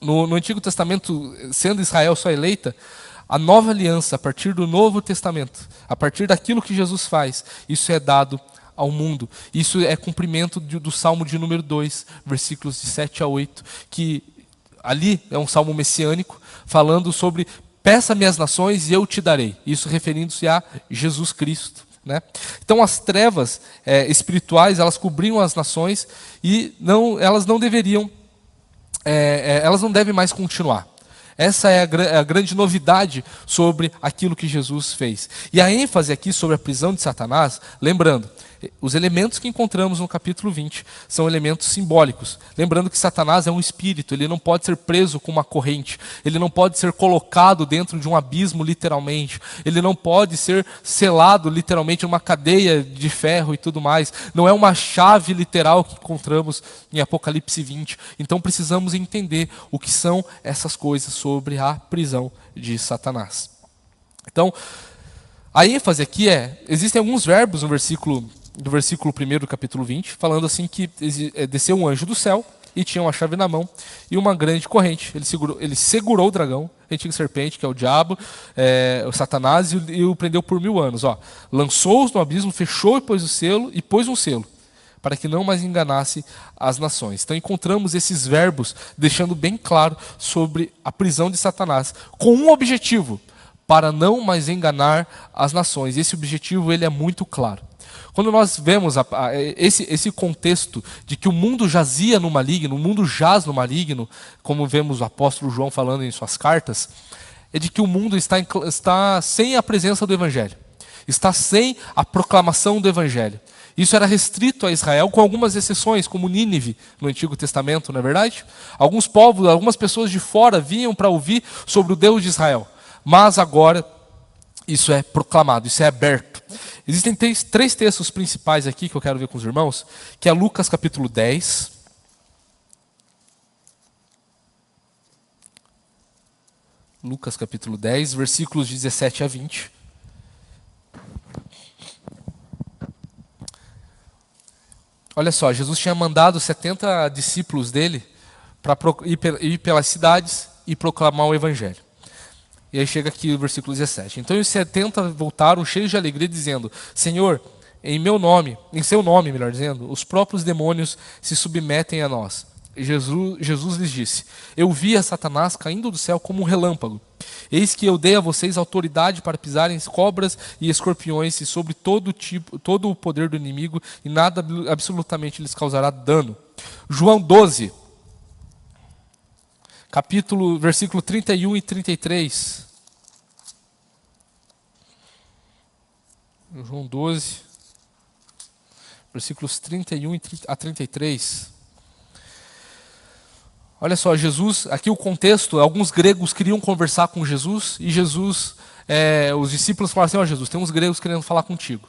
no Antigo Testamento, sendo Israel só eleita, a nova aliança, a partir do Novo Testamento, a partir daquilo que Jesus faz, isso é dado ao mundo. Isso é cumprimento do Salmo de número 2, versículos de 7 a 8, que ali é um salmo messiânico, falando sobre peça-me as nações e eu te darei. Isso referindo-se a Jesus Cristo, né? Então as trevas espirituais, elas cobriam as nações e elas não deveriam, elas não devem mais continuar. Essa é a grande novidade sobre aquilo que Jesus fez. E a ênfase aqui sobre a prisão de Satanás, lembrando, os elementos que encontramos no capítulo 20 são elementos simbólicos. Lembrando que Satanás é um espírito, ele não pode ser preso com uma corrente, ele não pode ser colocado dentro de um abismo literalmente, ele não pode ser selado literalmente em uma cadeia de ferro e tudo mais. Não é uma chave literal que encontramos em Apocalipse 20. Então precisamos entender o que são essas coisas sobre a prisão de Satanás. Então, a ênfase aqui existem alguns verbos no versículo 1 do capítulo 20, falando assim que desceu um anjo do céu e tinha uma chave na mão e uma grande corrente. Ele segurou o dragão, a antiga serpente, que é o diabo, o Satanás, e o prendeu por 1000 anos. Lançou-os no abismo, fechou e pôs um selo, para que não mais enganasse as nações. Então encontramos esses verbos deixando bem claro sobre a prisão de Satanás, com um objetivo, para não mais enganar as nações. Esse objetivo ele é muito claro. Quando nós vemos esse contexto de que o mundo jazia no maligno, o mundo jaz no maligno, como vemos o apóstolo João falando em suas cartas, é de que o mundo está sem a presença do Evangelho, está sem a proclamação do Evangelho. Isso era restrito a Israel, com algumas exceções, como Nínive, no Antigo Testamento, não é verdade? Alguns povos, algumas pessoas de fora vinham para ouvir sobre o Deus de Israel. Mas agora, isso é proclamado, isso é aberto. Existem três textos principais aqui que eu quero ver com os irmãos, que é Lucas capítulo 10. Lucas capítulo 10, versículos 17 a 20. Olha só, Jesus tinha mandado 70 discípulos dele para ir pelas cidades e proclamar o Evangelho. E aí chega aqui o versículo 17. Então os 70 voltaram cheios de alegria, dizendo: Senhor, em seu nome, melhor dizendo, os próprios demônios se submetem a nós. E Jesus lhes disse: Eu vi a Satanás caindo do céu como um relâmpago. Eis que eu dei a vocês autoridade para pisarem cobras e escorpiões e sobre todo o poder do inimigo, e nada absolutamente lhes causará dano. João 12, versículo 31 e 33. João 12, versículos 31 a 33. Olha só, Jesus, aqui o contexto, alguns gregos queriam conversar com Jesus, e Jesus, os discípulos falaram assim: Jesus, tem uns gregos querendo falar contigo.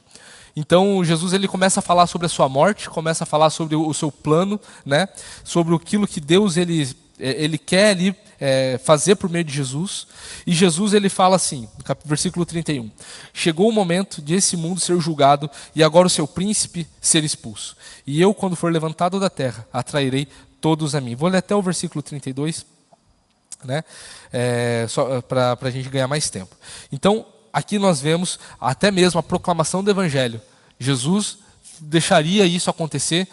Então Jesus ele começa a falar sobre a sua morte, começa a falar sobre o seu plano, né? Sobre aquilo que Deus ele quer ali fazer por meio de Jesus. E Jesus ele fala assim, no versículo 31, chegou o momento de esse mundo ser julgado e agora o seu príncipe ser expulso. E eu, quando for levantado da terra, atrairei todos a mim. Vou ler até o versículo 32, né? Só para a gente ganhar mais tempo. Então, aqui nós vemos até mesmo a proclamação do Evangelho. Jesus deixaria isso acontecer,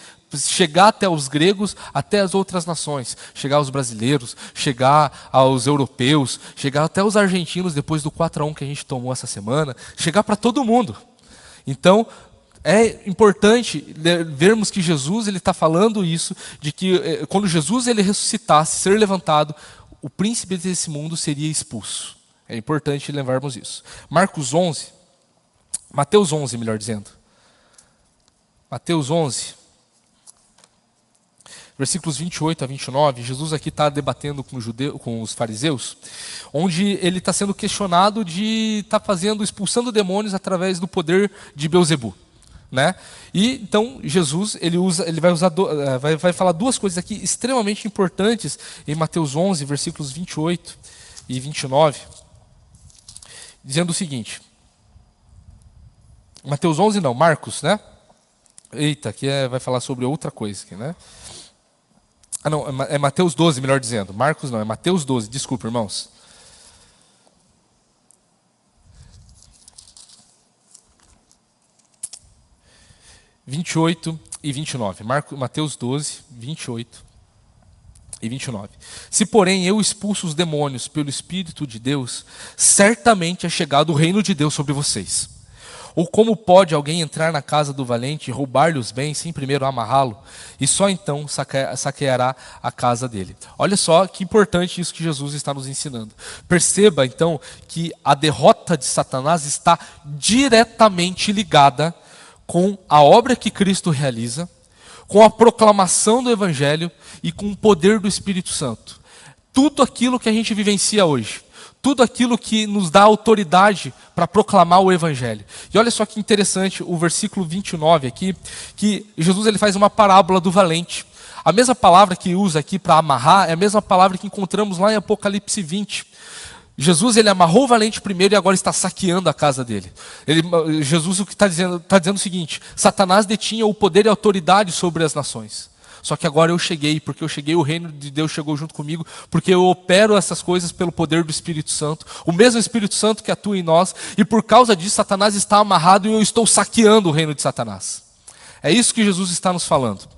chegar até os gregos, até as outras nações, chegar aos brasileiros, chegar aos europeus, chegar até os argentinos depois do 4-1 que a gente tomou essa semana, chegar para todo mundo. Então, é importante vermos que Jesus ele está falando isso, de que quando Jesus ele ressuscitasse, ser levantado, o príncipe desse mundo seria expulso. É importante lembrarmos isso. Mateus 11, melhor dizendo. Mateus 11, versículos 28 a 29, Jesus aqui está debatendo com os fariseus, onde ele está sendo questionado de estar expulsando demônios através do poder de Beelzebu. Né? E então Jesus ele vai falar duas coisas aqui extremamente importantes em Mateus 11, versículos 28 e 29, dizendo o seguinte. Mateus 11 não, Marcos, né? Eita, aqui vai falar sobre outra coisa aqui, né? Ah, não, é Mateus 12, melhor dizendo. Marcos não, é Mateus 12, desculpa, irmãos. (28 e 29). Mateus 12, 28 e 29. Se, porém, eu expulso os demônios pelo Espírito de Deus, certamente é chegado o reino de Deus sobre vocês. Ou como pode alguém entrar na casa do valente e roubar-lhe os bens sem primeiro amarrá-lo? E só então saqueará a casa dele. Olha só que importante isso que Jesus está nos ensinando. Perceba então que a derrota de Satanás está diretamente ligada com a obra que Cristo realiza, com a proclamação do Evangelho e com o poder do Espírito Santo. Tudo aquilo que a gente vivencia hoje, tudo aquilo que nos dá autoridade para proclamar o Evangelho. E olha só que interessante o versículo 29 aqui, que Jesus ele faz uma parábola do valente. A mesma palavra que usa aqui para amarrar é a mesma palavra que encontramos lá em Apocalipse 20. Jesus ele amarrou o valente primeiro e agora está saqueando a casa dele. Jesus o que está dizendo o seguinte: Satanás detinha o poder e a autoridade sobre as nações. Só que agora eu cheguei, porque eu cheguei, o reino de Deus chegou junto comigo, porque eu opero essas coisas pelo poder do Espírito Santo, o mesmo Espírito Santo que atua em nós, e por causa disso Satanás está amarrado e eu estou saqueando o reino de Satanás. É isso que Jesus está nos falando.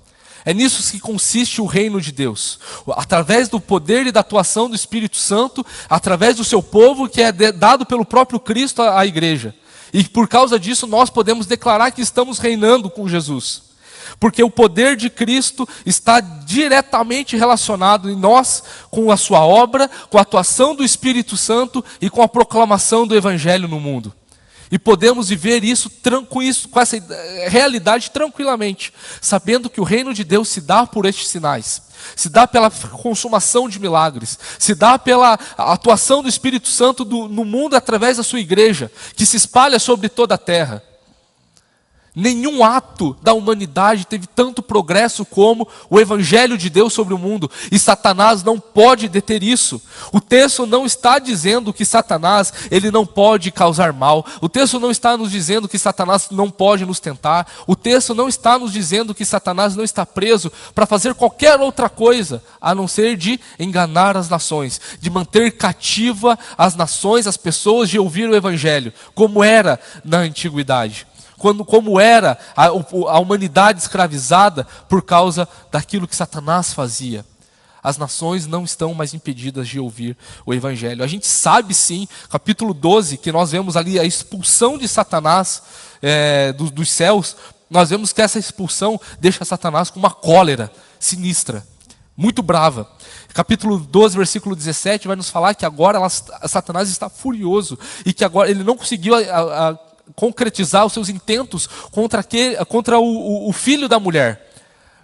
É nisso que consiste o reino de Deus, através do poder e da atuação do Espírito Santo, através do seu povo que é dado pelo próprio Cristo à igreja. E por causa disso nós podemos declarar que estamos reinando com Jesus. Porque o poder de Cristo está diretamente relacionado em nós com a sua obra, com a atuação do Espírito Santo e com a proclamação do Evangelho no mundo. E podemos viver com essa realidade tranquilamente, sabendo que o reino de Deus se dá por estes sinais, se dá pela consumação de milagres, se dá pela atuação do Espírito Santo no mundo através da sua igreja, que se espalha sobre toda a terra. Nenhum ato da humanidade teve tanto progresso como o Evangelho de Deus sobre o mundo. E Satanás não pode deter isso. O texto não está dizendo que Satanás ele não pode causar mal. O texto não está nos dizendo que Satanás não pode nos tentar. O texto não está nos dizendo que Satanás não está preso para fazer qualquer outra coisa, a não ser de enganar as nações, de manter cativa as nações, as pessoas de ouvir o Evangelho, como era na antiguidade. Como era a humanidade escravizada por causa daquilo que Satanás fazia. As nações não estão mais impedidas de ouvir o Evangelho. A gente sabe sim, capítulo 12, que nós vemos ali a expulsão de Satanás dos céus, nós vemos que essa expulsão deixa Satanás com uma cólera sinistra, muito brava. Capítulo 12, versículo 17, vai nos falar que agora Satanás está furioso e que agora ele não conseguiu concretizar os seus intentos contra o filho da mulher.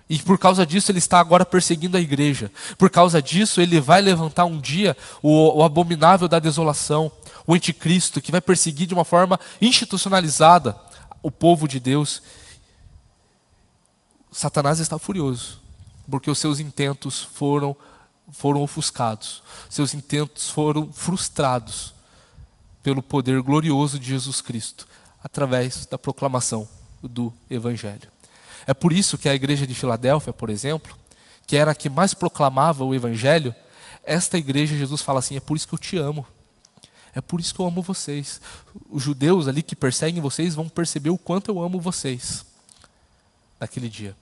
E por causa disso ele está agora perseguindo a igreja. Por causa disso ele vai levantar um dia o abominável da desolação, o anticristo, que vai perseguir de uma forma institucionalizada o povo de Deus. Satanás está furioso, porque os seus intentos foram ofuscados. Seus intentos foram frustrados pelo poder glorioso de Jesus Cristo, através da proclamação do Evangelho. É por isso que a igreja de Filadélfia, por exemplo, que era a que mais proclamava o Evangelho, esta igreja, Jesus fala assim: é por isso que eu te amo, é por isso que eu amo vocês. Os judeus ali que perseguem vocês vão perceber o quanto eu amo vocês naquele dia.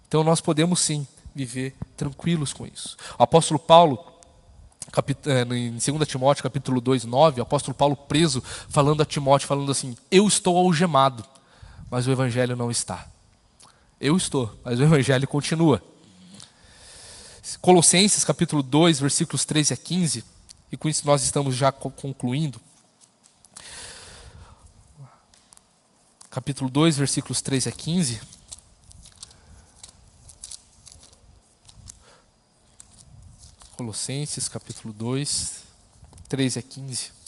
Então nós podemos sim viver tranquilos com isso. O apóstolo Paulo, em 2 Timóteo capítulo 2, 9, o apóstolo Paulo preso, falando a Timóteo, falando assim: eu estou algemado, mas o Evangelho não está. Eu estou, mas o Evangelho continua. Colossenses capítulo 2, versículos 13 a 15, e com isso nós estamos já concluindo. Capítulo 2, versículos 13 a 15. Colossenses, capítulo 2, 13 a 15.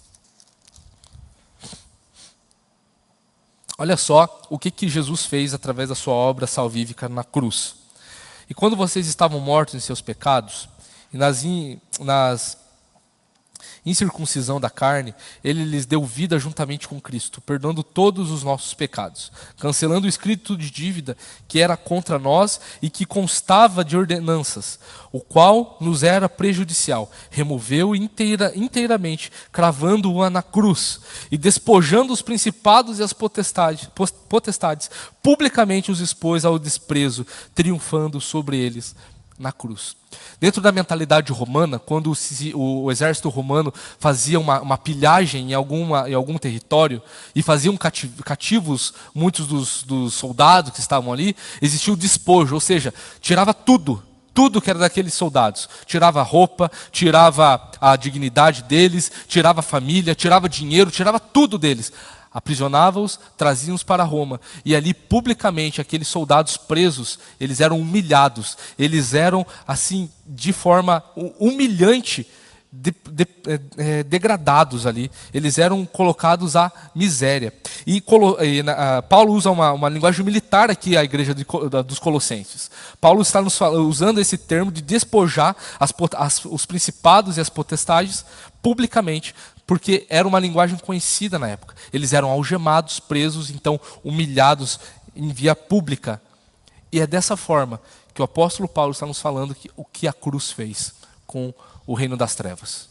Olha só o que Jesus fez através da sua obra salvífica na cruz. E quando vocês estavam mortos em seus pecados, e nas incircuncisão da carne, ele lhes deu vida juntamente com Cristo, perdoando todos os nossos pecados, cancelando o escrito de dívida que era contra nós e que constava de ordenanças, o qual nos era prejudicial. Removeu inteiramente, cravando-a na cruz e despojando os principados e as potestades, publicamente os expôs ao desprezo, triunfando sobre eles na cruz. Dentro da mentalidade romana, quando o exército romano fazia uma pilhagem em algum território e faziam cativos muitos dos soldados que estavam ali, existia o despojo, ou seja, tirava tudo que era daqueles soldados. Tirava a roupa, tirava a dignidade deles, tirava a família, tirava dinheiro, tirava tudo deles. Aprisionava-os, traziam-os para Roma. E ali, publicamente, aqueles soldados presos, eles eram humilhados. Eles eram, assim, de forma humilhante, degradados ali. Eles eram colocados à miséria. Paulo usa uma linguagem militar aqui, a igreja dos Colossenses. Paulo está usando esse termo de despojar os principados e as potestades publicamente, porque era uma linguagem conhecida na época. Eles eram algemados, presos, então humilhados em via pública. E é dessa forma que o apóstolo Paulo está nos falando o que a cruz fez com o reino das trevas.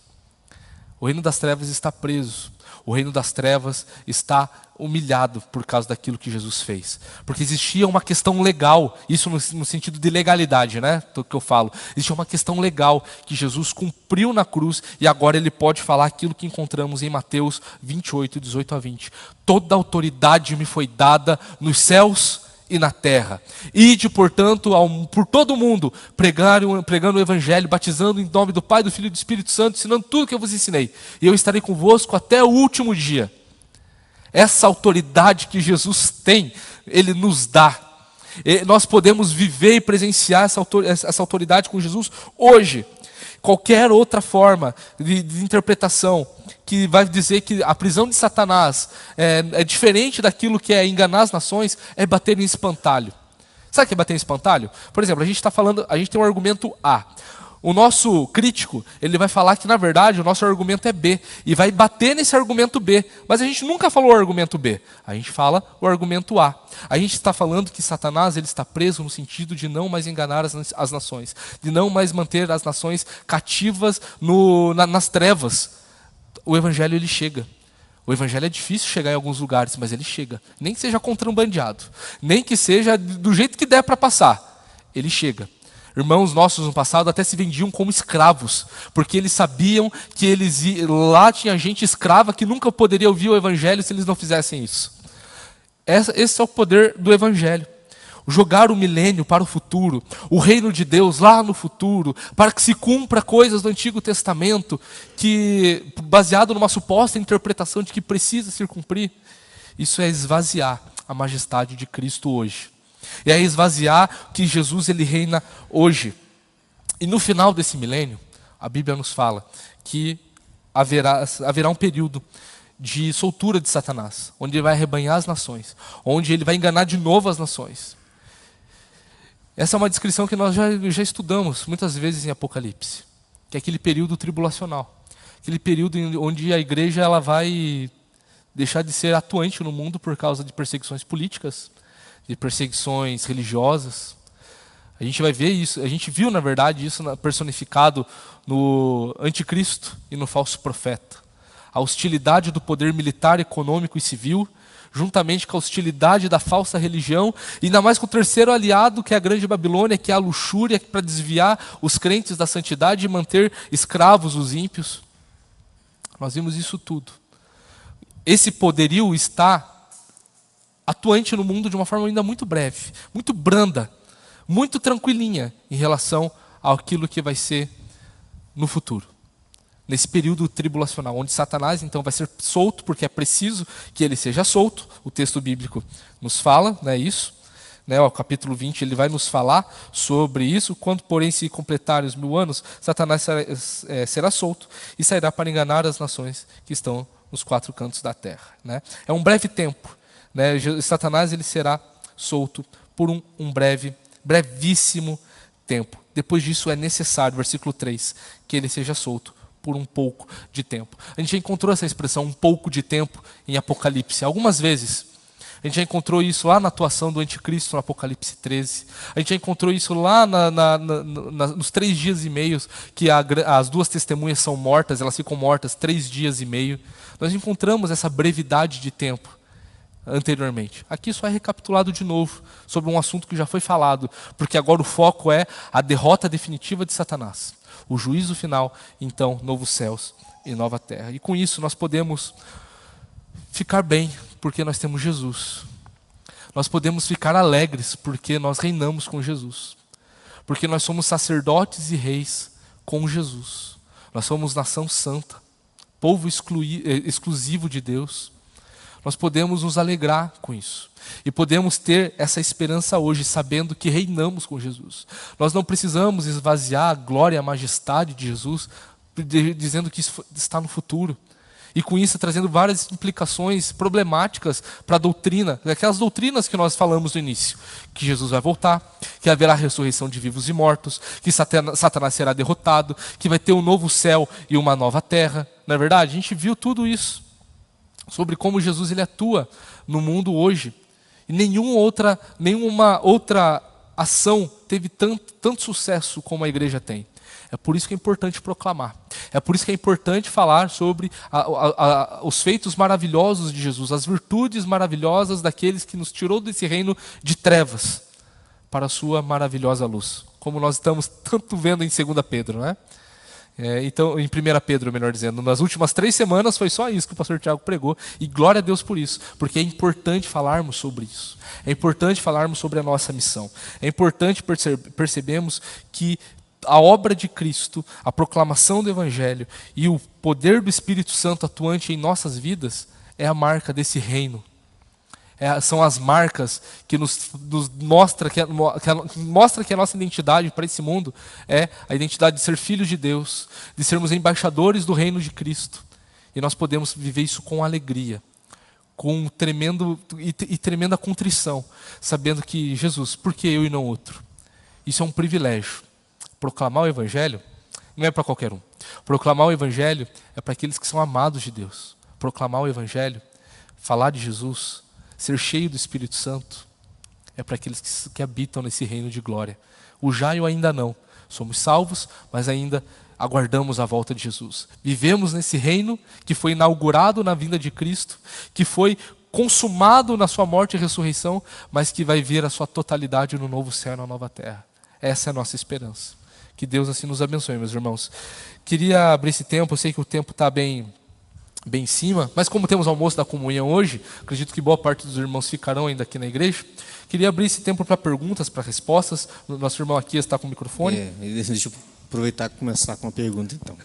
O reino das trevas está preso. O reino das trevas está humilhado por causa daquilo que Jesus fez. Porque existia uma questão legal, isso no sentido de legalidade, né? Do que eu falo. Existia uma questão legal que Jesus cumpriu na cruz e agora ele pode falar aquilo que encontramos em Mateus 28, 18 a 20. Toda autoridade me foi dada nos céus e na terra. Ide, portanto, por todo o mundo, pregando o evangelho, batizando em nome do Pai, do Filho e do Espírito Santo, ensinando tudo que eu vos ensinei. E eu estarei convosco até o último dia. Essa autoridade que Jesus tem, Ele nos dá. E nós podemos viver e presenciar essa autoridade com Jesus hoje. Qualquer outra forma de interpretação que vai dizer que a prisão de Satanás é diferente daquilo que é enganar as nações, é bater em espantalho. Sabe o que é bater em espantalho? Por exemplo, a gente tem um argumento A. O nosso crítico, ele vai falar que, na verdade, o nosso argumento é B. E vai bater nesse argumento B. Mas a gente nunca falou o argumento B. A gente fala o argumento A. A gente está falando que Satanás ele está preso no sentido de não mais enganar as nações. De não mais manter as nações cativas nas trevas. O evangelho, ele chega. O evangelho é difícil chegar em alguns lugares, mas ele chega. Nem que seja contrabandeado. Nem que seja do jeito que der para passar. Ele chega. Irmãos nossos no passado até se vendiam como escravos, porque eles sabiam que lá tinha gente escrava que nunca poderia ouvir o evangelho se eles não fizessem isso. Esse é o poder do evangelho. Jogar o milênio para o futuro, o reino de Deus lá no futuro, para que se cumpra coisas do Antigo Testamento, baseado numa suposta interpretação de que precisa se cumprir. Isso é esvaziar a majestade de Cristo hoje. E é esvaziar que Jesus ele reina hoje. E no final desse milênio, a Bíblia nos fala que haverá um período de soltura de Satanás, onde ele vai arrebanhar as nações, onde ele vai enganar de novo as nações. Essa é uma descrição que nós já estudamos muitas vezes em Apocalipse, que é aquele período tribulacional, aquele período onde a igreja ela vai deixar de ser atuante no mundo por causa de perseguições políticas, de perseguições religiosas. A gente vai ver isso, a gente viu na verdade isso personificado no anticristo e no falso profeta. A hostilidade do poder militar, econômico e civil, juntamente com a hostilidade da falsa religião, e ainda mais com o terceiro aliado, que é a grande Babilônia, que é a luxúria para desviar os crentes da santidade e manter escravos os ímpios. Nós vimos isso tudo. Esse poderio está atuante no mundo de uma forma ainda muito breve, muito branda, muito tranquilinha em relação àquilo que vai ser no futuro. Nesse período tribulacional, onde Satanás então vai ser solto, porque é preciso que ele seja solto. O texto bíblico nos fala, né, isso. Né, o capítulo 20 ele vai nos falar sobre isso. Quando, porém, se completarem os 1000 anos, Satanás será solto e sairá para enganar as nações que estão nos 4 cantos da terra. Né? É um breve tempo. Né? Satanás ele será solto por um brevíssimo tempo. Depois disso é necessário, versículo 3, que ele seja solto por um pouco de tempo. A gente já encontrou essa expressão, um pouco de tempo, em Apocalipse, algumas vezes. A gente já encontrou isso lá na atuação do anticristo, no Apocalipse 13. A gente já encontrou isso lá nos 3 dias e meio, que as 2 testemunhas são mortas, elas ficam mortas 3 dias e meio. Nós encontramos essa brevidade de tempo anteriormente. Aqui só é recapitulado de novo sobre um assunto que já foi falado, porque agora o foco é a derrota definitiva de Satanás, o juízo final, então, novos céus e nova terra. E com isso nós podemos ficar bem, porque nós temos Jesus. Nós podemos ficar alegres, porque nós reinamos com Jesus. Porque nós somos sacerdotes e reis com Jesus. Nós somos nação santa, povo exclusivo de Deus. Nós podemos nos alegrar com isso. E podemos ter essa esperança hoje, sabendo que reinamos com Jesus. Nós não precisamos esvaziar a glória e a majestade de Jesus, dizendo que isso está no futuro. E com isso trazendo várias implicações problemáticas para a doutrina, aquelas doutrinas que nós falamos no início. Que Jesus vai voltar, que haverá ressurreição de vivos e mortos, que Satanás será derrotado, que vai ter um novo céu e uma nova terra. Não é verdade? A gente viu tudo isso. Sobre como Jesus ele atua no mundo hoje. E nenhuma outra ação teve tanto sucesso como a igreja tem. É por isso que é importante proclamar. É por isso que é importante falar sobre os feitos maravilhosos de Jesus, as virtudes maravilhosas daqueles que nos tirou desse reino de trevas para a sua maravilhosa luz. Como nós estamos tanto vendo em 2 Pedro, não é? Então, em 1 Pedro, melhor dizendo, nas últimas 3 semanas foi só isso que o pastor Tiago pregou, e glória a Deus por isso, porque é importante falarmos sobre isso, é importante falarmos sobre a nossa missão, é importante percebermos que a obra de Cristo, a proclamação do Evangelho e o poder do Espírito Santo atuante em nossas vidas é a marca desse reino. São as marcas que nos mostra que a nossa identidade para esse mundo é a identidade de ser filhos de Deus, de sermos embaixadores do reino de Cristo. E nós podemos viver isso com alegria, com tremenda contrição, sabendo que Jesus, por que eu e não outro? Isso é um privilégio. Proclamar o Evangelho não é para qualquer um. Proclamar o Evangelho é para aqueles que são amados de Deus. Proclamar o Evangelho, falar de Jesus, ser cheio do Espírito Santo, é para aqueles que habitam nesse reino de glória. O já e o ainda não. Somos salvos, mas ainda aguardamos a volta de Jesus. Vivemos nesse reino que foi inaugurado na vinda de Cristo, que foi consumado na sua morte e ressurreição, mas que vai vir a sua totalidade no novo céu e na nova terra. Essa é a nossa esperança. Que Deus assim nos abençoe, meus irmãos. Queria abrir esse tempo, eu sei que o tempo está bem em cima, mas como temos almoço da comunhão hoje, acredito que boa parte dos irmãos ficarão ainda aqui na igreja. Queria abrir esse tempo para perguntas, para respostas. Nosso irmão aqui está com o microfone. Deixa eu aproveitar e começar com uma pergunta, então.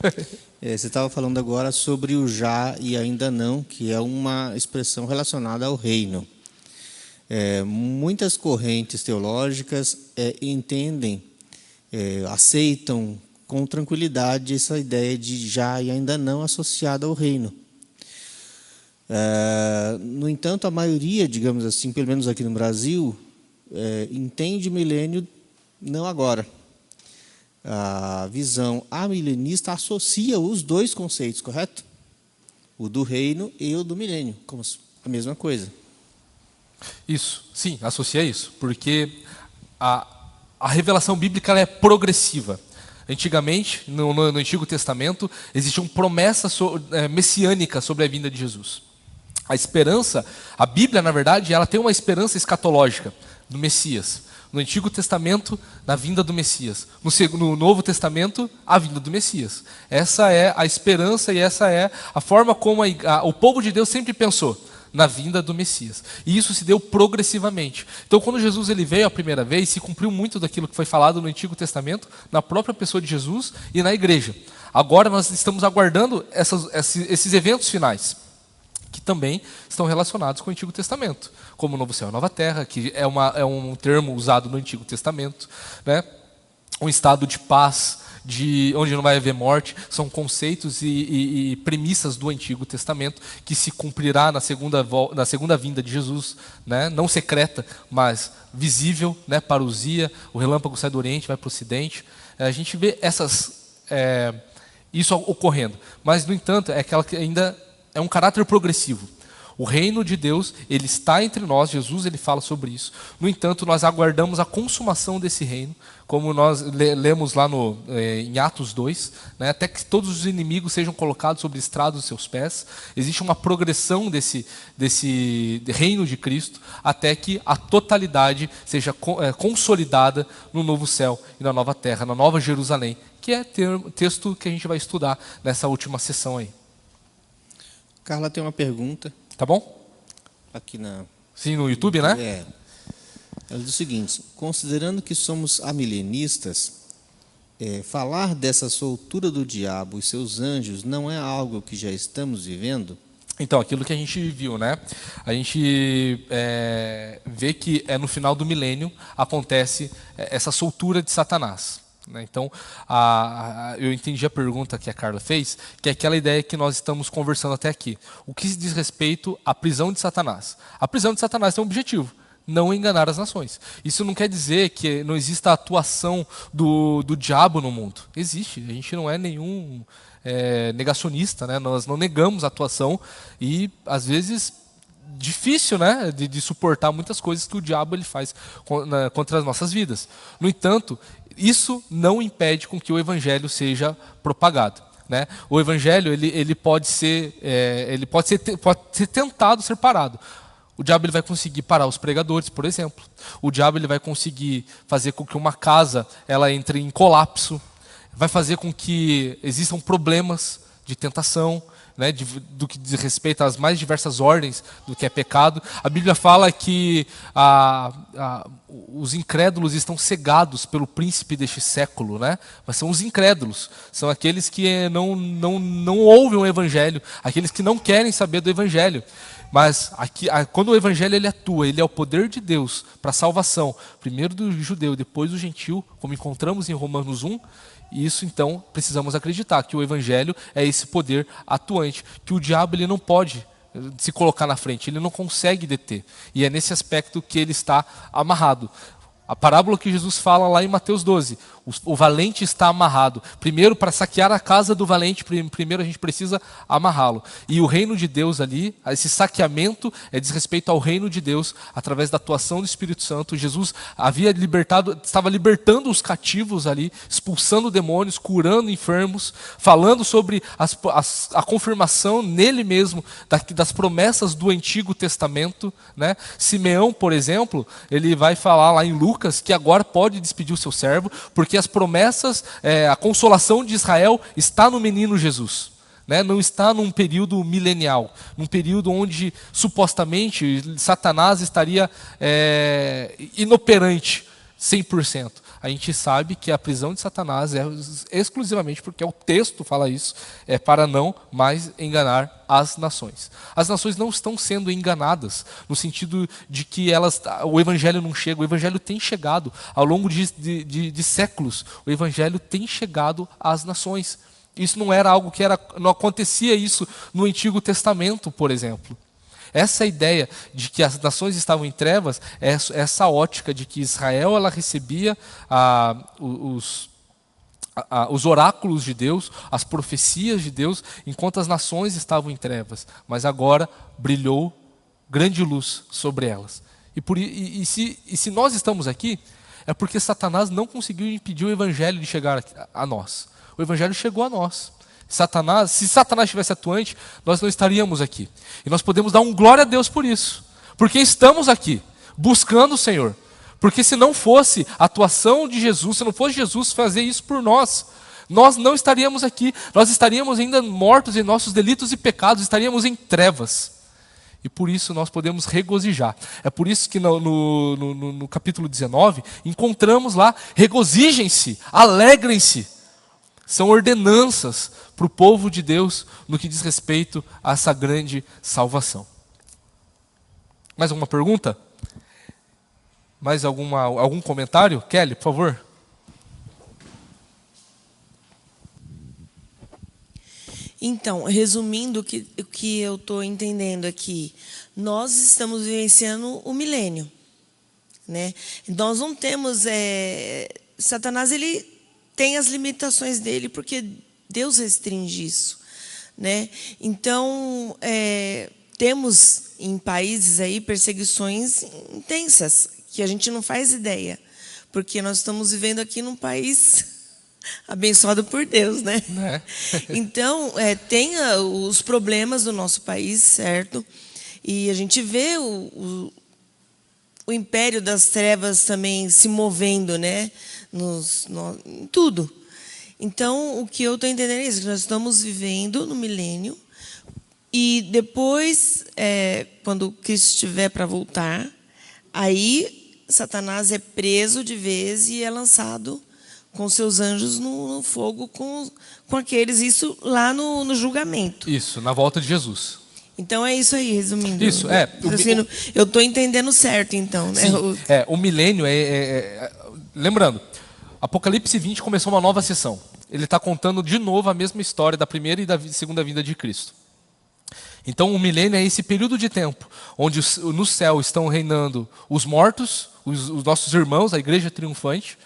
Você estava falando agora sobre o já e ainda não, que é uma expressão relacionada ao reino. Muitas correntes teológicas entendem, aceitam com tranquilidade essa ideia de já e ainda não associada ao reino. No entanto, a maioria, digamos assim, pelo menos aqui no Brasil, entende milênio não agora. A visão amilenista associa os dois conceitos, correto? O do reino e o do milênio, como a mesma coisa. Isso, sim, associa isso, porque a revelação bíblica ela é progressiva. Antigamente, no Antigo Testamento, existiam promessas messiânicas sobre a vinda de Jesus. A esperança, a Bíblia, na verdade, ela tem uma esperança escatológica do Messias. No Antigo Testamento, na vinda do Messias. No Novo Testamento, a vinda do Messias. Essa é a esperança e essa é a forma como o povo de Deus sempre pensou na vinda do Messias. E isso se deu progressivamente. Então, quando Jesus ele veio a primeira vez, se cumpriu muito daquilo que foi falado no Antigo Testamento, na própria pessoa de Jesus e na igreja. Agora nós estamos aguardando esses eventos finais, que também estão relacionados com o Antigo Testamento, como o Novo Céu e Nova Terra, que é um termo usado no Antigo Testamento, né? Um estado de paz, onde não vai haver morte, são conceitos e premissas do Antigo Testamento que se cumprirá na segunda vinda de Jesus, né? Não secreta, mas visível, né? Parousia, o relâmpago sai do Oriente, vai para o Ocidente. A gente vê isso ocorrendo, mas no entanto é aquela que ainda é um caráter progressivo. O reino de Deus, ele está entre nós, Jesus ele fala sobre isso. No entanto, nós aguardamos a consumação desse reino, como nós lemos lá em Atos 2, né, até que todos os inimigos sejam colocados sobre estrados dos seus pés. Existe uma progressão desse reino de Cristo, até que a totalidade seja consolidada no novo céu e na nova terra, na nova Jerusalém, que é texto que a gente vai estudar nessa última sessão aí. Carla tem uma pergunta. Tá bom? Aqui na... Sim, no YouTube, né? Ela diz o seguinte: considerando que somos amilenistas, falar dessa soltura do diabo e seus anjos não é algo que já estamos vivendo? Então, aquilo que a gente viu, né? A gente vê que no final do milênio acontece essa soltura de Satanás. Então, eu entendi a pergunta que a Carla fez, que é aquela ideia que nós estamos conversando até aqui. O que diz respeito à prisão de Satanás? A prisão de Satanás tem um objetivo: não enganar as nações. Isso não quer dizer que não exista atuação do diabo no mundo. Existe. A gente não é nenhum negacionista, né? Nós não negamos a atuação e, às vezes, difícil, né, de suportar muitas coisas que o diabo ele faz contra as nossas vidas. No entanto, isso não impede com que o evangelho seja propagado, né? O evangelho ele pode ser tentado ser parado. O diabo ele vai conseguir parar os pregadores, por exemplo. O diabo ele vai conseguir fazer com que uma casa ela entre em colapso, vai fazer com que existam problemas de tentação, né, do que diz respeito às mais diversas ordens do que é pecado. A Bíblia fala que os incrédulos estão cegados pelo príncipe deste século, né? Mas são os incrédulos, são aqueles que não ouvem o evangelho, aqueles que não querem saber do evangelho. Mas quando o evangelho ele atua, ele é o poder de Deus para a salvação, primeiro do judeu, depois do gentil, como encontramos em Romanos 1. E isso, então, precisamos acreditar que o evangelho é esse poder atuante, que o diabo ele não pode se colocar na frente, ele não consegue deter. E é nesse aspecto que ele está amarrado. A parábola que Jesus fala lá em Mateus 12, o valente está amarrado. Primeiro, para saquear a casa do valente, primeiro a gente precisa amarrá-lo. E o reino de Deus ali, esse saqueamento diz respeito ao reino de Deus, através da atuação do Espírito Santo. Jesus estava libertando os cativos ali, expulsando demônios, curando enfermos, falando sobre a confirmação nele mesmo das promessas do Antigo Testamento, né? Simeão, por exemplo, ele vai falar lá em Lucas que agora pode despedir o seu servo, porque as promessas, a consolação de Israel está no menino Jesus, né? Não está num período milenial, num período onde supostamente Satanás estaria inoperante 100%. A gente sabe que a prisão de Satanás é exclusivamente, porque o texto fala isso, para não mais enganar as nações. As nações não estão sendo enganadas, no sentido de que o evangelho não chega. O evangelho tem chegado ao longo de séculos. O evangelho tem chegado às nações. Isso não era algo não acontecia isso no Antigo Testamento, por exemplo. Essa ideia de que as nações estavam em trevas, essa ótica de que Israel ela recebia os oráculos de Deus, as profecias de Deus, enquanto as nações estavam em trevas. Mas agora brilhou grande luz sobre elas. E se nós estamos aqui, é porque Satanás não conseguiu impedir o evangelho de chegar a nós. O evangelho chegou a nós. Se Satanás estivesse atuante, nós não estaríamos aqui. E nós podemos dar glória a Deus por isso. Porque estamos aqui, buscando o Senhor. Porque se não fosse a atuação de Jesus, se não fosse Jesus fazer isso por nós não estaríamos aqui. Nós estaríamos ainda mortos em nossos delitos e pecados, estaríamos em trevas. E por isso nós podemos regozijar. É por isso que no capítulo 19, encontramos lá, regozijem-se, alegrem-se. São ordenanças para o povo de Deus no que diz respeito a essa grande salvação. Mais alguma pergunta? Mais algum comentário? Kelly, por favor. Então, resumindo o que eu estou entendendo aqui, nós estamos vivenciando o milênio, né? Nós não temos... Satanás, ele tem as limitações dele, porque Deus restringe isso, né? Então, temos em países aí perseguições intensas, que a gente não faz ideia, porque nós estamos vivendo aqui num país abençoado por Deus, né? Então, tem os problemas do nosso país, certo? E a gente vê o império das trevas também se movendo, né? Em tudo. Então, o que eu estou entendendo é isso, que nós estamos vivendo no milênio, e depois, quando Cristo estiver para voltar, aí Satanás é preso de vez e é lançado com seus anjos no fogo com aqueles, isso lá no julgamento. Isso, na volta de Jesus. Então é isso aí, resumindo. Isso, eu estou entendendo certo, então. Né? Sim, o milênio lembrando, Apocalipse 20 começou uma nova sessão. Ele está contando de novo a mesma história da primeira e da segunda vinda de Cristo. Então o milênio é esse período de tempo onde no céu estão reinando os mortos, os nossos irmãos, a igreja triunfante,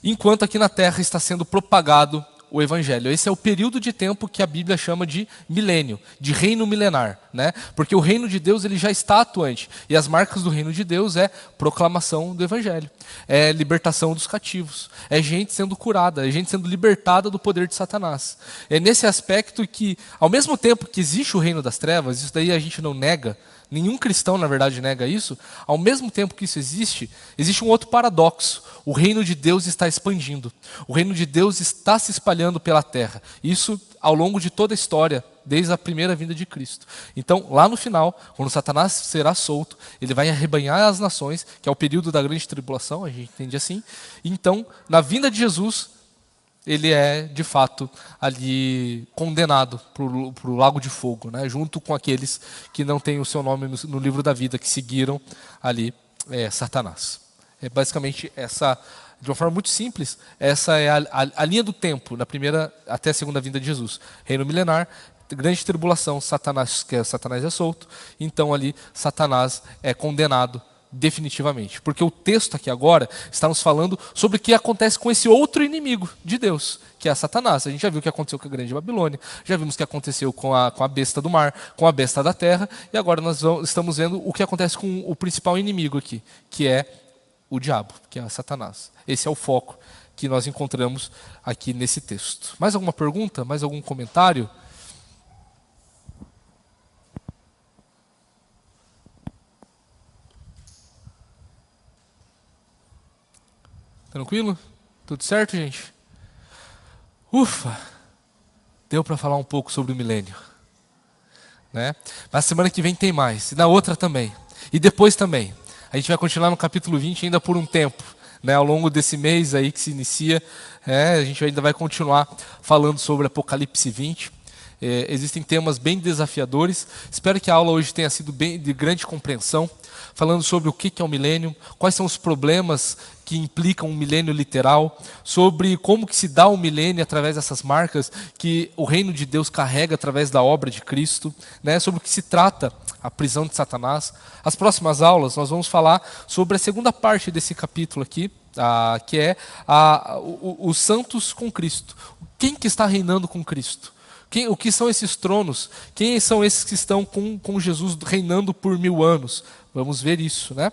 enquanto aqui na terra está sendo propagado o evangelho. Esse é o período de tempo que a Bíblia chama de milênio, de reino milenar, né? Porque o reino de Deus ele já está atuante, e as marcas do reino de Deus é proclamação do evangelho, é libertação dos cativos, é gente sendo curada, é gente sendo libertada do poder de Satanás. É nesse aspecto que, ao mesmo tempo que existe o reino das trevas, isso daí a gente não nega, nenhum cristão, na verdade, nega isso. Ao mesmo tempo que isso existe um outro paradoxo. O reino de Deus está expandindo. O reino de Deus está se espalhando pela terra. Isso ao longo de toda a história, desde a primeira vinda de Cristo. Então, lá no final, quando Satanás será solto, ele vai arrebanhar as nações, que é o período da grande tribulação, a gente entende assim. Então, na vinda de Jesus, ele é, de fato, ali condenado para o lago de fogo, né? Junto com aqueles que não têm o seu nome no livro da vida, que seguiram ali Satanás. É basicamente essa, de uma forma muito simples, essa é a linha do tempo, na primeira até a segunda vinda de Jesus. Reino milenar, grande tribulação, Satanás é solto, então ali Satanás é condenado definitivamente, porque o texto aqui agora está nos falando sobre o que acontece com esse outro inimigo de Deus, que é Satanás. A gente já viu o que aconteceu com a grande Babilônia, já vimos o que aconteceu com a besta do mar, com a besta da terra, e agora nós estamos vendo o que acontece com o principal inimigo aqui, que é o diabo, que é Satanás. Esse é o foco que nós encontramos aqui nesse texto. Mais alguma pergunta? Mais algum comentário? Tranquilo? Tudo certo, gente? Ufa! Deu para falar um pouco sobre o milênio, né? Na semana que vem tem mais, e na outra também, e depois também. A gente vai continuar no capítulo 20 ainda por um tempo, né? Ao longo desse mês aí que se inicia, a gente ainda vai continuar falando sobre Apocalipse 20. Existem temas bem desafiadores. Espero que a aula hoje tenha sido bem de grande compreensão, falando sobre o que é o milênio, quais são os problemas que implicam um milênio literal, sobre como que se dá o milênio através dessas marcas que o reino de Deus carrega através da obra de Cristo, né? Sobre o que se trata a prisão de Satanás. As próximas aulas nós vamos falar sobre a segunda parte desse capítulo aqui, que é os santos com Cristo. Quem que está reinando com Cristo? O que são esses tronos? Quem são esses que estão com Jesus reinando por 1000 anos? Vamos ver isso, né?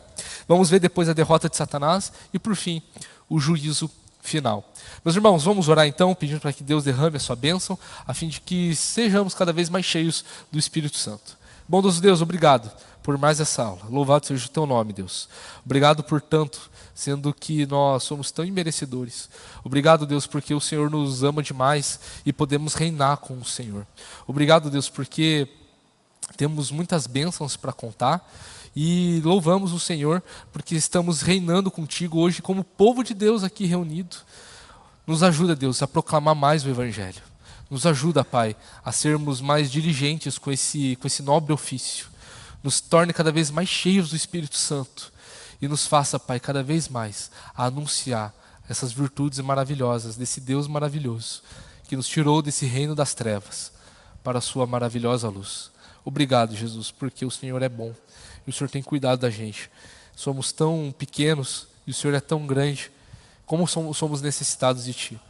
Vamos ver depois a derrota de Satanás e, por fim, o juízo final. Meus irmãos, vamos orar então, pedindo para que Deus derrame a sua bênção, a fim de que sejamos cada vez mais cheios do Espírito Santo. Bondoso Deus, obrigado por mais essa aula. Louvado seja o teu nome, Deus. Obrigado por tanto, sendo que nós somos tão imerecedores. Obrigado, Deus, porque o Senhor nos ama demais e podemos reinar com o Senhor. Obrigado, Deus, porque temos muitas bênçãos para contar e louvamos o Senhor porque estamos reinando contigo hoje como povo de Deus aqui reunido. Nos ajuda, Deus, a proclamar mais o Evangelho. Nos ajuda, Pai, a sermos mais diligentes com esse nobre ofício. Nos torne cada vez mais cheios do Espírito Santo e nos faça, Pai, cada vez mais a anunciar essas virtudes maravilhosas desse Deus maravilhoso que nos tirou desse reino das trevas para a sua maravilhosa luz. Obrigado, Jesus, porque o Senhor é bom e o Senhor tem cuidado da gente. Somos tão pequenos e o Senhor é tão grande. Como somos necessitados de Ti.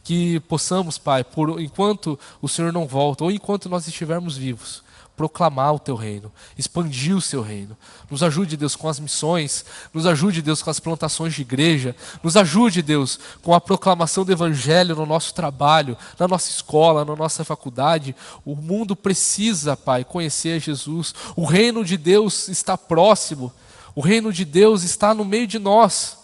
Que possamos, Pai, enquanto o Senhor não volta, ou enquanto nós estivermos vivos, proclamar o teu reino, expandir o seu reino. Nos ajude, Deus, com as missões, nos ajude, Deus, com as plantações de igreja, nos ajude, Deus, com a proclamação do evangelho no nosso trabalho, na nossa escola, na nossa faculdade. O mundo precisa, Pai, conhecer Jesus. O reino de Deus está próximo, o reino de Deus está no meio de nós.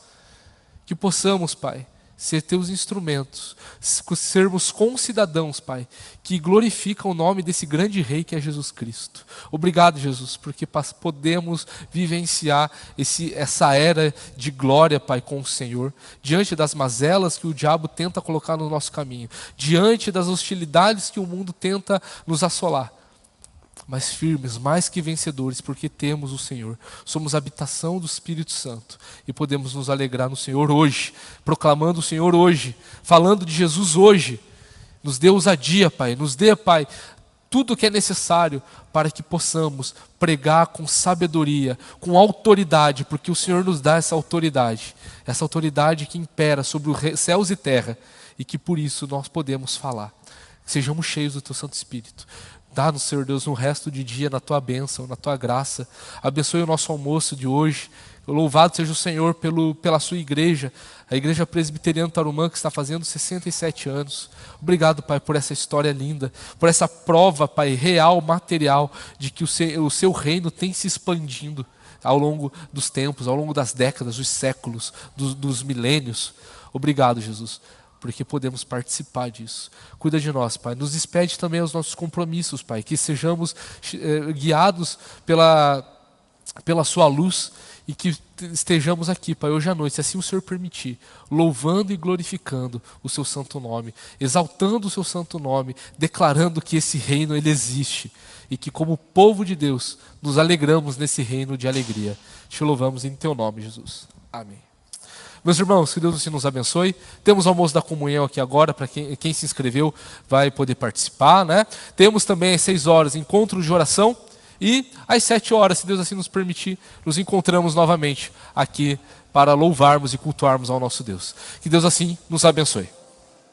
Que possamos, Pai, ser teus instrumentos, sermos concidadãos, Pai, que glorificam o nome desse grande rei que é Jesus Cristo. Obrigado, Jesus, porque podemos vivenciar essa era de glória, Pai, com o Senhor, diante das mazelas que o diabo tenta colocar no nosso caminho, diante das hostilidades que o mundo tenta nos assolar. Mas firmes, mais que vencedores, porque temos o Senhor. Somos habitação do Espírito Santo e podemos nos alegrar no Senhor hoje, proclamando o Senhor hoje, falando de Jesus hoje. Nos dê ousadia, Pai, nos dê, Pai, tudo o que é necessário para que possamos pregar com sabedoria, com autoridade, porque o Senhor nos dá essa autoridade que impera sobre os céus e terra, e que por isso nós podemos falar. Sejamos cheios do Teu Santo Espírito. Dá-nos, Senhor Deus, um resto de dia na Tua bênção, na Tua graça. Abençoe o nosso almoço de hoje. Louvado seja o Senhor pela sua igreja, a Igreja Presbiteriana Tarumã, que está fazendo 67 anos. Obrigado, Pai, por essa história linda, por essa prova, Pai, real, material, de que o seu reino tem se expandindo ao longo dos tempos, ao longo das décadas, dos séculos, dos milênios. Obrigado, Jesus, porque podemos participar disso. Cuida de nós, Pai. Nos despede também aos nossos compromissos, Pai, que sejamos guiados pela sua luz e que estejamos aqui, Pai, hoje à noite, se assim o Senhor permitir, louvando e glorificando o seu santo nome, exaltando o seu santo nome, declarando que esse reino ele existe e que como povo de Deus nos alegramos nesse reino de alegria. Te louvamos em teu nome, Jesus. Amém. Meus irmãos, que Deus assim nos abençoe. Temos o almoço da comunhão aqui agora, para quem se inscreveu vai poder participar, né? Temos também às 6 horas encontro de oração e às 7 horas, se Deus assim nos permitir, nos encontramos novamente aqui para louvarmos e cultuarmos ao nosso Deus. Que Deus assim nos abençoe.